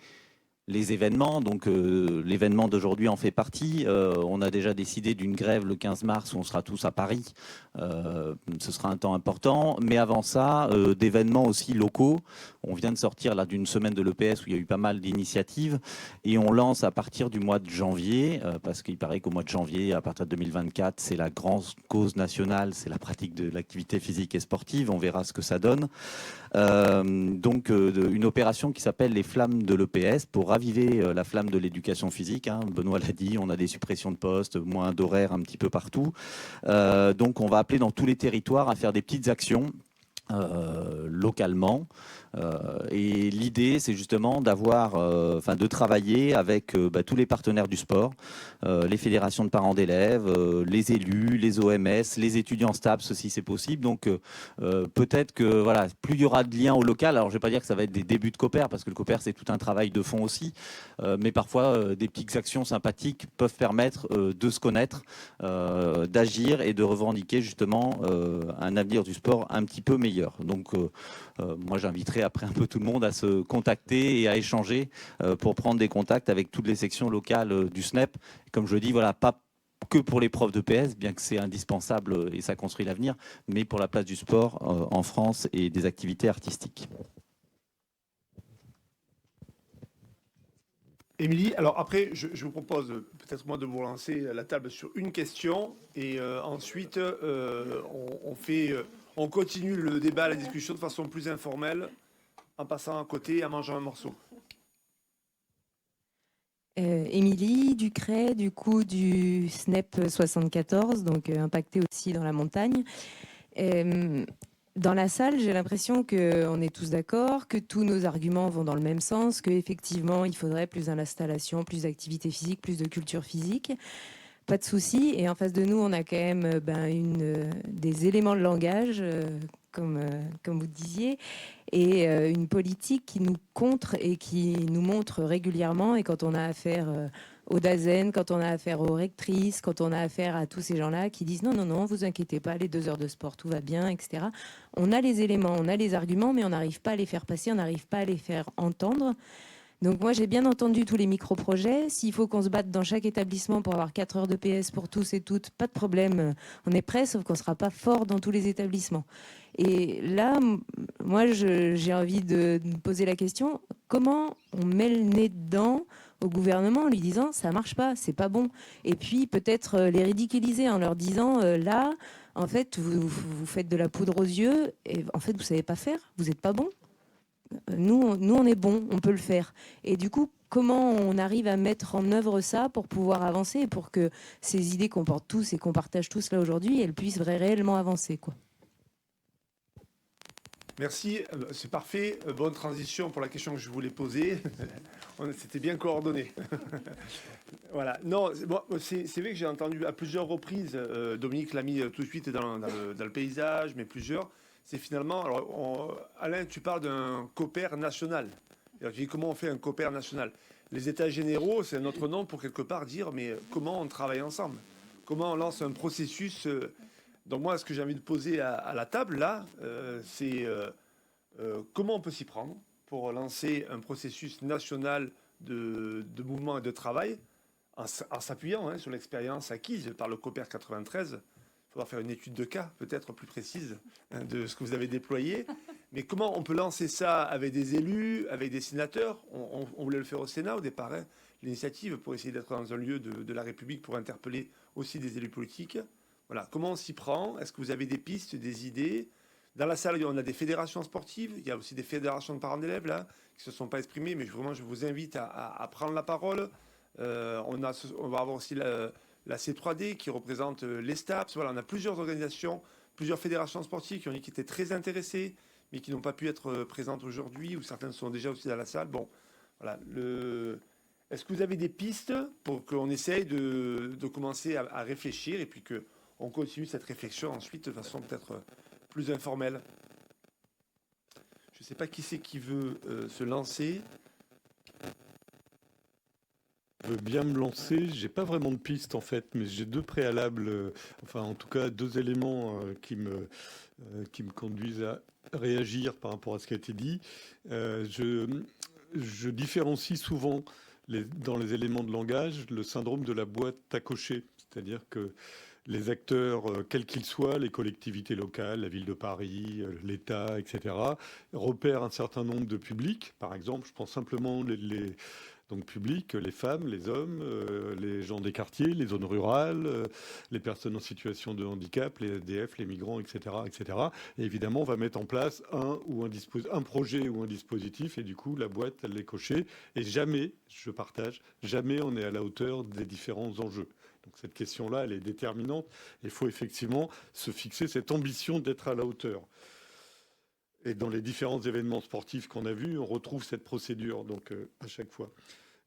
événements, donc l'événement d'aujourd'hui en fait partie. On a déjà décidé d'une grève le 15 mars où on sera tous à Paris. Ce sera un temps important. Mais avant ça, d'événements aussi locaux. On vient de sortir là d'une semaine de l'EPS où il y a eu pas mal d'initiatives. Et on lance à partir du mois de janvier, parce qu'il paraît qu'au mois de janvier, à partir de 2024, c'est la grande cause nationale, c'est la pratique de l'activité physique et sportive. On verra ce que ça donne. Une opération qui s'appelle les Flammes de l'EPS pour raviver la flamme de l'éducation physique. Benoît l'a dit, on a des suppressions de postes, moins d'horaires un petit peu partout. Donc on va appeler dans tous les territoires à faire des petites actions localement. Et l'idée, c'est justement de travailler avec tous les partenaires du sport, les fédérations de parents d'élèves, les élus, les OMS, les étudiants STAPS si c'est possible. Donc peut-être que voilà, plus il y aura de liens au local. Alors je ne vais pas dire que ça va être des débuts de COPER, parce que le COPER c'est tout un travail de fond aussi, mais parfois des petites actions sympathiques peuvent permettre de se connaître, d'agir et de revendiquer justement un avenir du sport un petit peu meilleur. Donc moi j'inviterai après un peu tout le monde à se contacter et à échanger pour prendre des contacts avec toutes les sections locales du SNEP. Comme je le dis, voilà, pas que pour les profs de PS, bien que c'est indispensable et ça construit l'avenir, mais pour la place du sport en France et des activités artistiques. Émilie, alors après, je vous propose peut-être moi de vous lancer la table sur une question et ensuite on continue le débat, la discussion de façon plus informelle en passant à côté et en mangeant un morceau. Émilie Ducret, du coup du SNEP 74, donc impacté aussi dans la montagne. Dans la salle, j'ai l'impression qu'on est tous d'accord, que tous nos arguments vont dans le même sens, qu'effectivement, il faudrait plus d'installation, plus d'activité physique, plus de culture physique. Pas de souci. Et en face de nous, on a quand même des éléments de langage, comme vous disiez, et une politique qui nous contre et qui nous montre régulièrement. Et quand on a affaire aux DAZEN, quand on a affaire aux rectrices, quand on a affaire à tous ces gens-là qui disent non, vous inquiétez pas, les 2 heures de sport, tout va bien, etc. On a les éléments, on a les arguments, mais on n'arrive pas à les faire passer, on n'arrive pas à les faire entendre. Donc moi, j'ai bien entendu tous les micro-projets. S'il faut qu'on se batte dans chaque établissement pour avoir 4 heures de PS pour tous et toutes, pas de problème. On est prêt, sauf qu'on ne sera pas fort dans tous les établissements. Et là, moi, j'ai envie de me poser la question, comment on met le nez dedans au gouvernement en lui disant ça marche pas, c'est pas bon. Et puis peut-être les ridiculiser en leur disant là, en fait, vous faites de la poudre aux yeux et en fait, vous savez pas faire, vous n'êtes pas bon. Nous, on est bon, on peut le faire. Et du coup, comment on arrive à mettre en œuvre ça pour pouvoir avancer et pour que ces idées qu'on porte tous et qu'on partage tous là aujourd'hui, elles puissent réellement avancer, quoi. Merci, c'est parfait. Bonne transition pour la question que je voulais poser. C'était bien coordonné. Voilà. Non, c'est vrai que j'ai entendu à plusieurs reprises, Dominique l'a mis tout de suite dans le paysage, mais plusieurs. C'est finalement, alors, Alain, tu parles d'un COPER national. Alors, tu dis comment on fait un COPER national. Les États généraux, c'est un autre nom pour quelque part dire, mais comment on travaille ensemble? Comment on lance un processus Donc moi, ce que j'ai envie de poser à la table, là, c'est comment on peut s'y prendre pour lancer un processus national de mouvement et de travail en s'appuyant sur l'expérience acquise par le COPER 93. Il faudra faire une étude de cas, peut-être plus précise, de ce que vous avez déployé. Mais comment on peut lancer ça avec des élus, avec des sénateurs? On voulait le faire au Sénat au départ, l'initiative pour essayer d'être dans un lieu de la République pour interpeller aussi des élus politiques. Voilà, comment on s'y prend? Est-ce que vous avez des pistes, des idées? Dans la salle, on a des fédérations sportives, il y a aussi des fédérations de parents d'élèves là, qui ne se sont pas exprimées, mais vraiment, je vous invite à prendre la parole. On va avoir aussi la C3D qui représente les STAPS. Voilà, on a plusieurs organisations, plusieurs fédérations sportives qui ont dit qu'ils étaient très intéressés, mais qui n'ont pas pu être présentes aujourd'hui, ou certaines sont déjà aussi dans la salle. Bon, voilà. Est-ce que vous avez des pistes pour qu'on essaye de commencer à réfléchir et puis qu'on continue cette réflexion ensuite de façon peut-être plus informelle? Je ne sais pas qui c'est qui veut se lancer. Je veux bien me lancer. J'ai pas vraiment de piste en fait, mais j'ai deux préalables, enfin en tout cas deux éléments qui me conduisent à réagir par rapport à ce qui a été dit. Je différencie souvent dans les éléments de langage le syndrome de la boîte à cocher, c'est-à-dire que les acteurs, quels qu'ils soient, les collectivités locales, la ville de Paris, l'État, etc., repèrent un certain nombre de publics. Par exemple, je prends simplement donc publics, les femmes, les hommes, les gens des quartiers, les zones rurales, les personnes en situation de handicap, les SDF, les migrants, etc., etc. Et évidemment, on va mettre en place un projet ou un dispositif, et du coup, la boîte, elle est cochée. Et jamais, je partage, jamais on est à la hauteur des différents enjeux. Donc cette question-là, elle est déterminante. Il faut effectivement se fixer cette ambition d'être à la hauteur. Et dans les différents événements sportifs qu'on a vus, on retrouve cette procédure, donc à chaque fois.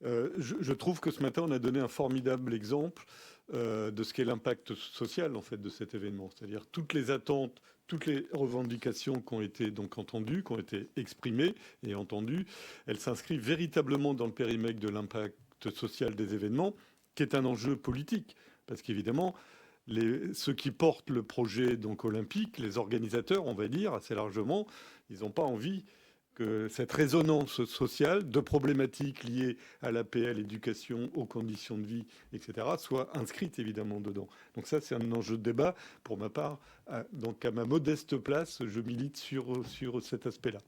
Je trouve que ce matin, on a donné un formidable exemple de ce qu'est l'impact social en fait de cet événement. C'est-à-dire toutes les attentes, toutes les revendications qui ont été donc entendues, qui ont été exprimées et entendues, elles s'inscrivent véritablement dans le périmètre de l'impact social des événements, qui est un enjeu politique. Parce qu'évidemment, ceux qui portent le projet donc olympique, les organisateurs, on va dire assez largement, ils n'ont pas envie que cette résonance sociale de problématiques liées à l'APL, l'éducation, aux conditions de vie, etc., soit inscrite évidemment dedans. Donc ça, c'est un enjeu de débat. Pour ma part, donc à ma modeste place, je milite sur cet aspect-là.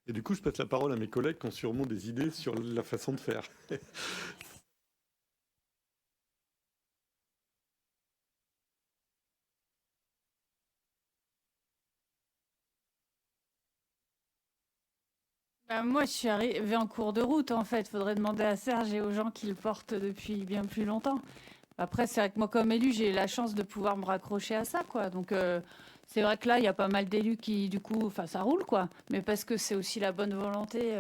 Et du coup, je passe la parole à mes collègues qui ont sûrement des idées sur la façon de faire. Moi, je suis arrivée en cours de route, en fait. Il faudrait demander à Serge et aux gens qui le portent depuis bien plus longtemps. Après, c'est vrai que moi, comme élu, j'ai la chance de pouvoir me raccrocher à ça, quoi. Donc, c'est vrai que là, il y a pas mal d'élus qui, du coup, enfin, ça roule, quoi. Mais parce que c'est aussi la bonne volonté,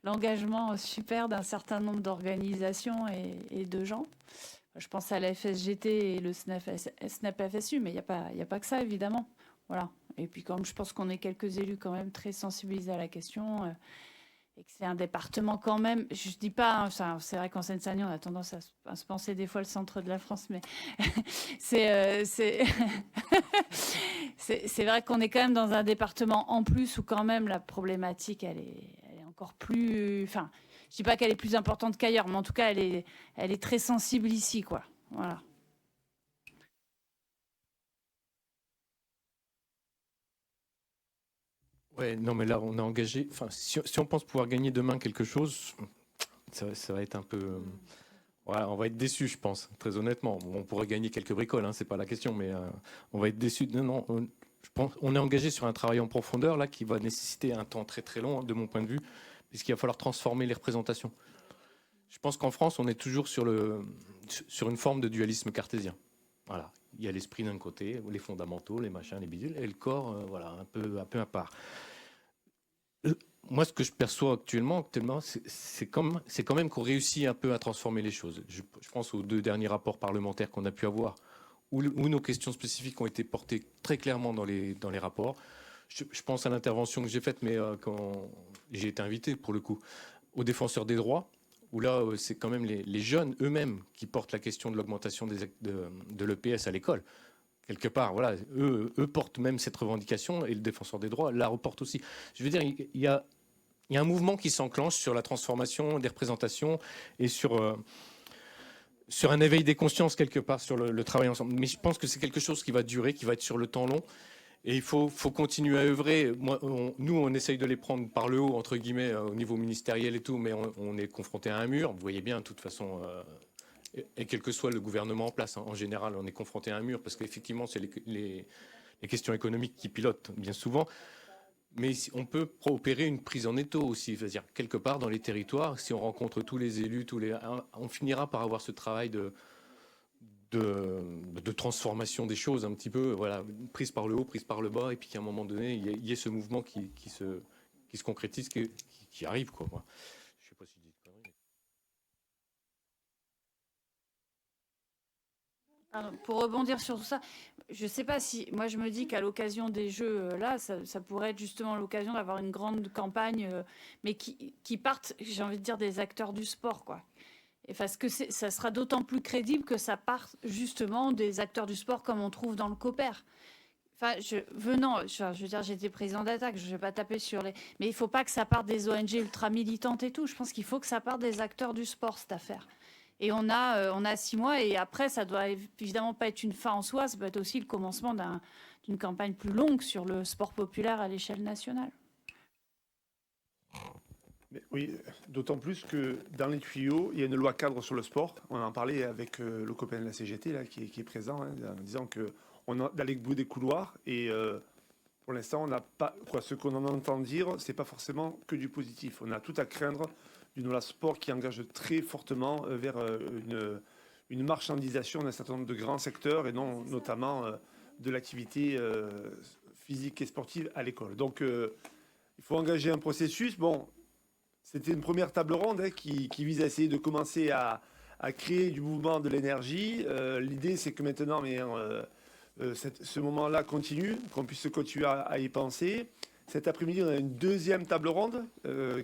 l'engagement super d'un certain nombre d'organisations et de gens. Je pense à la FSGT et le SNAP FSU, mais il n'y a pas que ça, évidemment. Voilà. Et puis, comme je pense qu'on est quelques élus quand même très sensibilisés à la question, et que c'est un département quand même, je dis pas, hein, c'est vrai qu'en Seine-Saint-Denis, on a tendance à se penser des fois le centre de la France, mais c'est vrai qu'on est quand même dans un département en plus où quand même la problématique, elle est encore plus, enfin, je dis pas qu'elle est plus importante qu'ailleurs, mais en tout cas, elle est très sensible ici, quoi. Voilà. Ouais, non, mais là, on a engagé. Enfin, si on pense pouvoir gagner demain quelque chose, ça va être un peu. Voilà, on va être déçus, je pense, très honnêtement. Bon, on pourrait gagner quelques bricoles, hein, c'est pas la question, mais on va être déçus. Non, je pense, on est engagé sur un travail en profondeur là qui va nécessiter un temps très très long, de mon point de vue, puisqu'il va falloir transformer les représentations. Je pense qu'en France, on est toujours sur une forme de dualisme cartésien. Voilà, il y a l'esprit d'un côté, les fondamentaux, les machins, les bidules, et le corps, voilà, un peu à part. Moi, ce que je perçois actuellement, c'est quand même qu'on réussit un peu à transformer les choses. Je pense aux 2 derniers rapports parlementaires qu'on a pu avoir, où nos questions spécifiques ont été portées très clairement dans les rapports. Je pense à l'intervention que j'ai faite, mais quand j'ai été invité, pour le coup, aux défenseurs des droits, où là, c'est quand même les jeunes eux-mêmes qui portent la question de l'augmentation de l'EPS à l'école. Quelque part, voilà, eux portent même cette revendication, et le défenseur des droits la reporte aussi. Je veux dire, il y a un mouvement qui s'enclenche sur la transformation des représentations et sur un éveil des consciences, quelque part, sur le travail ensemble. Mais je pense que c'est quelque chose qui va durer, qui va être sur le temps long. Et il faut continuer à œuvrer. Nous, on essaye de les prendre par le haut, entre guillemets, au niveau ministériel et tout, mais on est confronté à un mur. Vous voyez bien, de toute façon, et quel que soit le gouvernement en place, hein, en général, on est confronté à un mur, parce qu'effectivement, c'est les questions économiques qui pilotent bien souvent. Mais on peut opérer une prise en étau aussi. C'est-à-dire, quelque part, dans les territoires, si on rencontre tous les élus, on finira par avoir ce travail de de transformation des choses un petit peu, voilà, prise par le haut, prise par le bas, et puis qu'à un moment donné, il y ait ce mouvement qui se concrétise, qui arrive, quoi. Voilà. Je sais pas si je dis de conneries. Pour rebondir sur tout ça, je ne sais pas si, moi je me dis qu'à l'occasion des Jeux, là, ça pourrait être justement l'occasion d'avoir une grande campagne, mais qui partent, j'ai envie de dire, des acteurs du sport, quoi. Et parce que ça sera d'autant plus crédible que ça parte justement des acteurs du sport comme on trouve dans le COPER. Enfin, je veux dire, j'étais président d'Attaque, je ne vais pas taper sur les... Mais il ne faut pas que ça parte des ONG ultra-militantes et tout. Je pense qu'il faut que ça parte des acteurs du sport, cette affaire. Et on a 6 mois, et après, ça doit évidemment pas être une fin en soi, ça peut être aussi le commencement d'une campagne plus longue sur le sport populaire à l'échelle nationale. Mais oui, d'autant plus que dans les tuyaux, il y a une loi cadre sur le sport. On en parlait avec le copain de la CGT là, qui est présent, hein, en disant qu'on a dans les bouts des couloirs, et pour l'instant, on n'a pas, ce qu'on en entend dire, c'est pas forcément que du positif. On a tout à craindre d'une loi sport qui engage très fortement vers une marchandisation d'un certain nombre de grands secteurs, et non notamment de l'activité physique et sportive à l'école. Donc, il faut engager un processus. Bon, c'était une première table ronde, hein, qui vise à essayer de commencer à créer du mouvement de l'énergie. L'idée, c'est que maintenant, ce moment-là continue, qu'on puisse continuer à y penser. Cet après-midi, on a une deuxième table ronde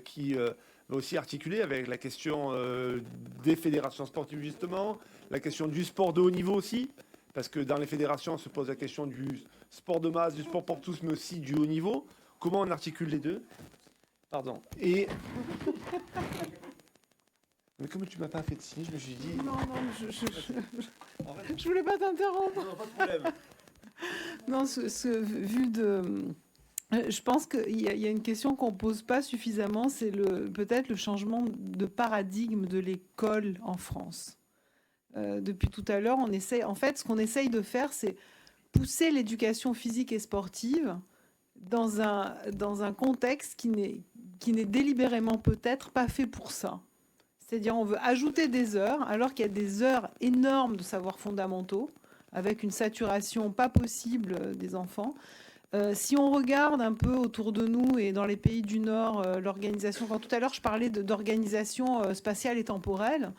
qui va aussi articuler avec la question des fédérations sportives, justement, la question du sport de haut niveau aussi, parce que dans les fédérations, on se pose la question du sport de masse, du sport pour tous, mais aussi du haut niveau. Comment on articule les deux? Pardon. Et... Mais comme tu m'as pas fait de signe, je me suis dit... Non, je voulais pas t'interrompre. Non, pas de problème. Non, vu de... Je pense qu'il y a une question qu'on ne pose pas suffisamment, c'est peut-être le changement de paradigme de l'école en France. Depuis tout à l'heure, ce qu'on essaye de faire, c'est pousser l'éducation physique et sportive dans un contexte qui n'est délibérément peut-être pas fait pour ça. C'est-à-dire on veut ajouter des heures, alors qu'il y a des heures énormes de savoirs fondamentaux, avec une saturation pas possible des enfants. Si on regarde un peu autour de nous et dans les pays du Nord, l'organisation, quand tout à l'heure je parlais d'organisation spatiale et temporelle,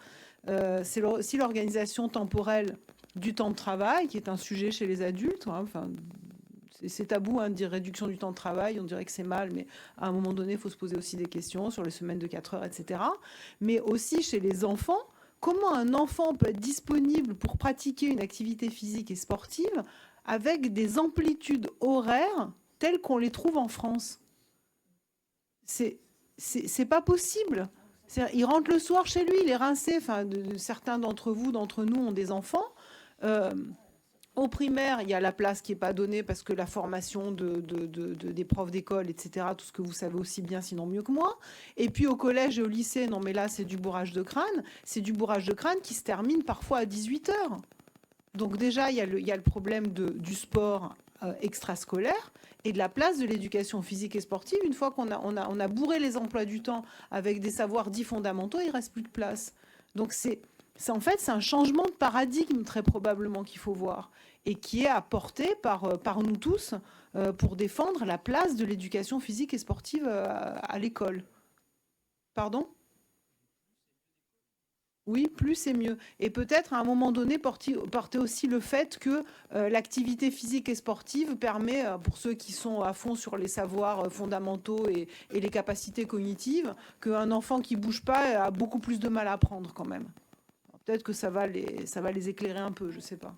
c'est aussi l'organisation temporelle du temps de travail, qui est un sujet chez les adultes. Hein, enfin, c'est tabou, hein, de dire réduction du temps de travail, on dirait que c'est mal, mais à un moment donné, il faut se poser aussi des questions sur les semaines de 4 heures, etc. Mais aussi chez les enfants, comment un enfant peut être disponible pour pratiquer une activité physique et sportive avec des amplitudes horaires telles qu'on les trouve en France? C'est pas possible. Il rentre le soir chez lui, il est rincé. Enfin, certains d'entre nous ont des enfants. Au primaire, il y a la place qui n'est pas donnée parce que la formation des profs d'école, etc., tout ce que vous savez aussi bien, sinon mieux que moi. Et puis au collège et au lycée, non mais là, c'est du bourrage de crâne. C'est du bourrage de crâne qui se termine parfois à 18 heures. Donc déjà, il y a le problème du sport extrascolaire et de la place de l'éducation physique et sportive. Une fois qu'on a bourré les emplois du temps avec des savoirs dits fondamentaux, il ne reste plus de place. Donc en fait, c'est un changement de paradigme très probablement qu'il faut voir et qui est apporté par nous tous pour défendre la place de l'éducation physique et sportive à l'école. Pardon ? Oui, plus c'est mieux. Et peut-être à un moment donné porter aussi le fait que l'activité physique et sportive permet, pour ceux qui sont à fond sur les savoirs fondamentaux et les capacités cognitives, qu'un enfant qui ne bouge pas a beaucoup plus de mal à apprendre quand même. Peut-être que ça va les éclairer un peu, je ne sais pas.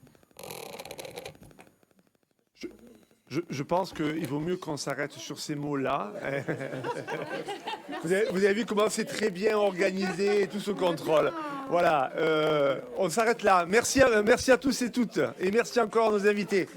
Je pense qu'il vaut mieux qu'on s'arrête sur ces mots-là. Vous avez vu comment c'est très bien organisé et tout ce contrôle. Voilà, on s'arrête là. Merci à tous et toutes. Et merci encore à nos invités.